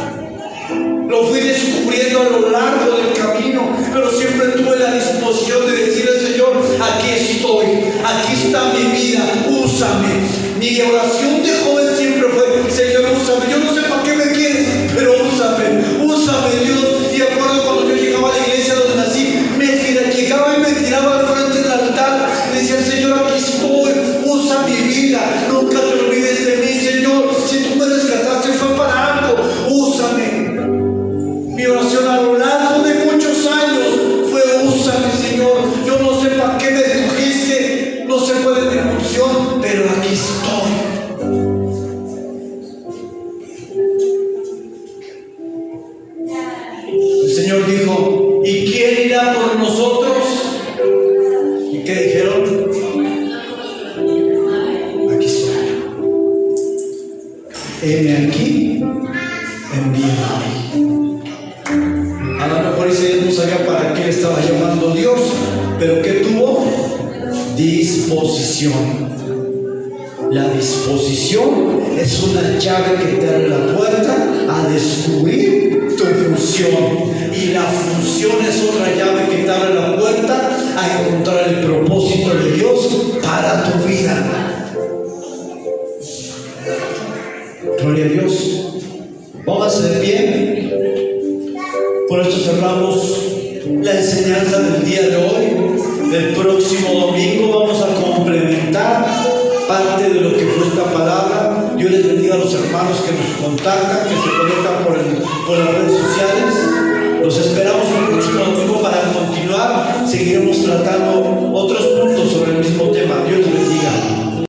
Lo fui descubriendo a lo largo del camino, pero siempre tuve la disposición de decirle al Señor, aquí estoy, aquí está mi vida, úsame. Mi oración de joven siempre fue, Señor, úsame. Yo no sé para qué me quieres, pero úsame Dios. Y acuerdo cuando yo llegaba a la iglesia donde nací, llegaba y me tiraba al frente del altar, y decía, Señor, aquí estoy, usa mi vida, nunca te olvides de mí, Señor. Si tú me rescataste fue para algo, úsame. Mi oración a lo largo de muchos años fue, úsame, Señor. Yo no sé para qué me escogiste, no sé cuál es mi función, pero aquí estoy. El Señor dijo, ¿y quién irá por nosotros? ¿Y qué dijeron? Aquí estoy. Heme aquí, envíame a mí. A lo mejor Isaías no sabía para qué le estaba llamando Dios, pero ¿qué tuvo? Disposición. La disposición es una llave que te abre la puerta a descubrir tu función, y la función es otra llave que te abre la puerta a encontrar el propósito de Dios para tu vida. Gloria a Dios. Póngase de pie. Por esto cerramos la enseñanza del día de hoy. El próximo domingo vamos a complementar parte de lo que fue esta palabra. Yo les bendiga a los hermanos que nos contactan, que se conectan por las redes sociales. Los esperamos el próximo domingo para continuar. Seguiremos tratando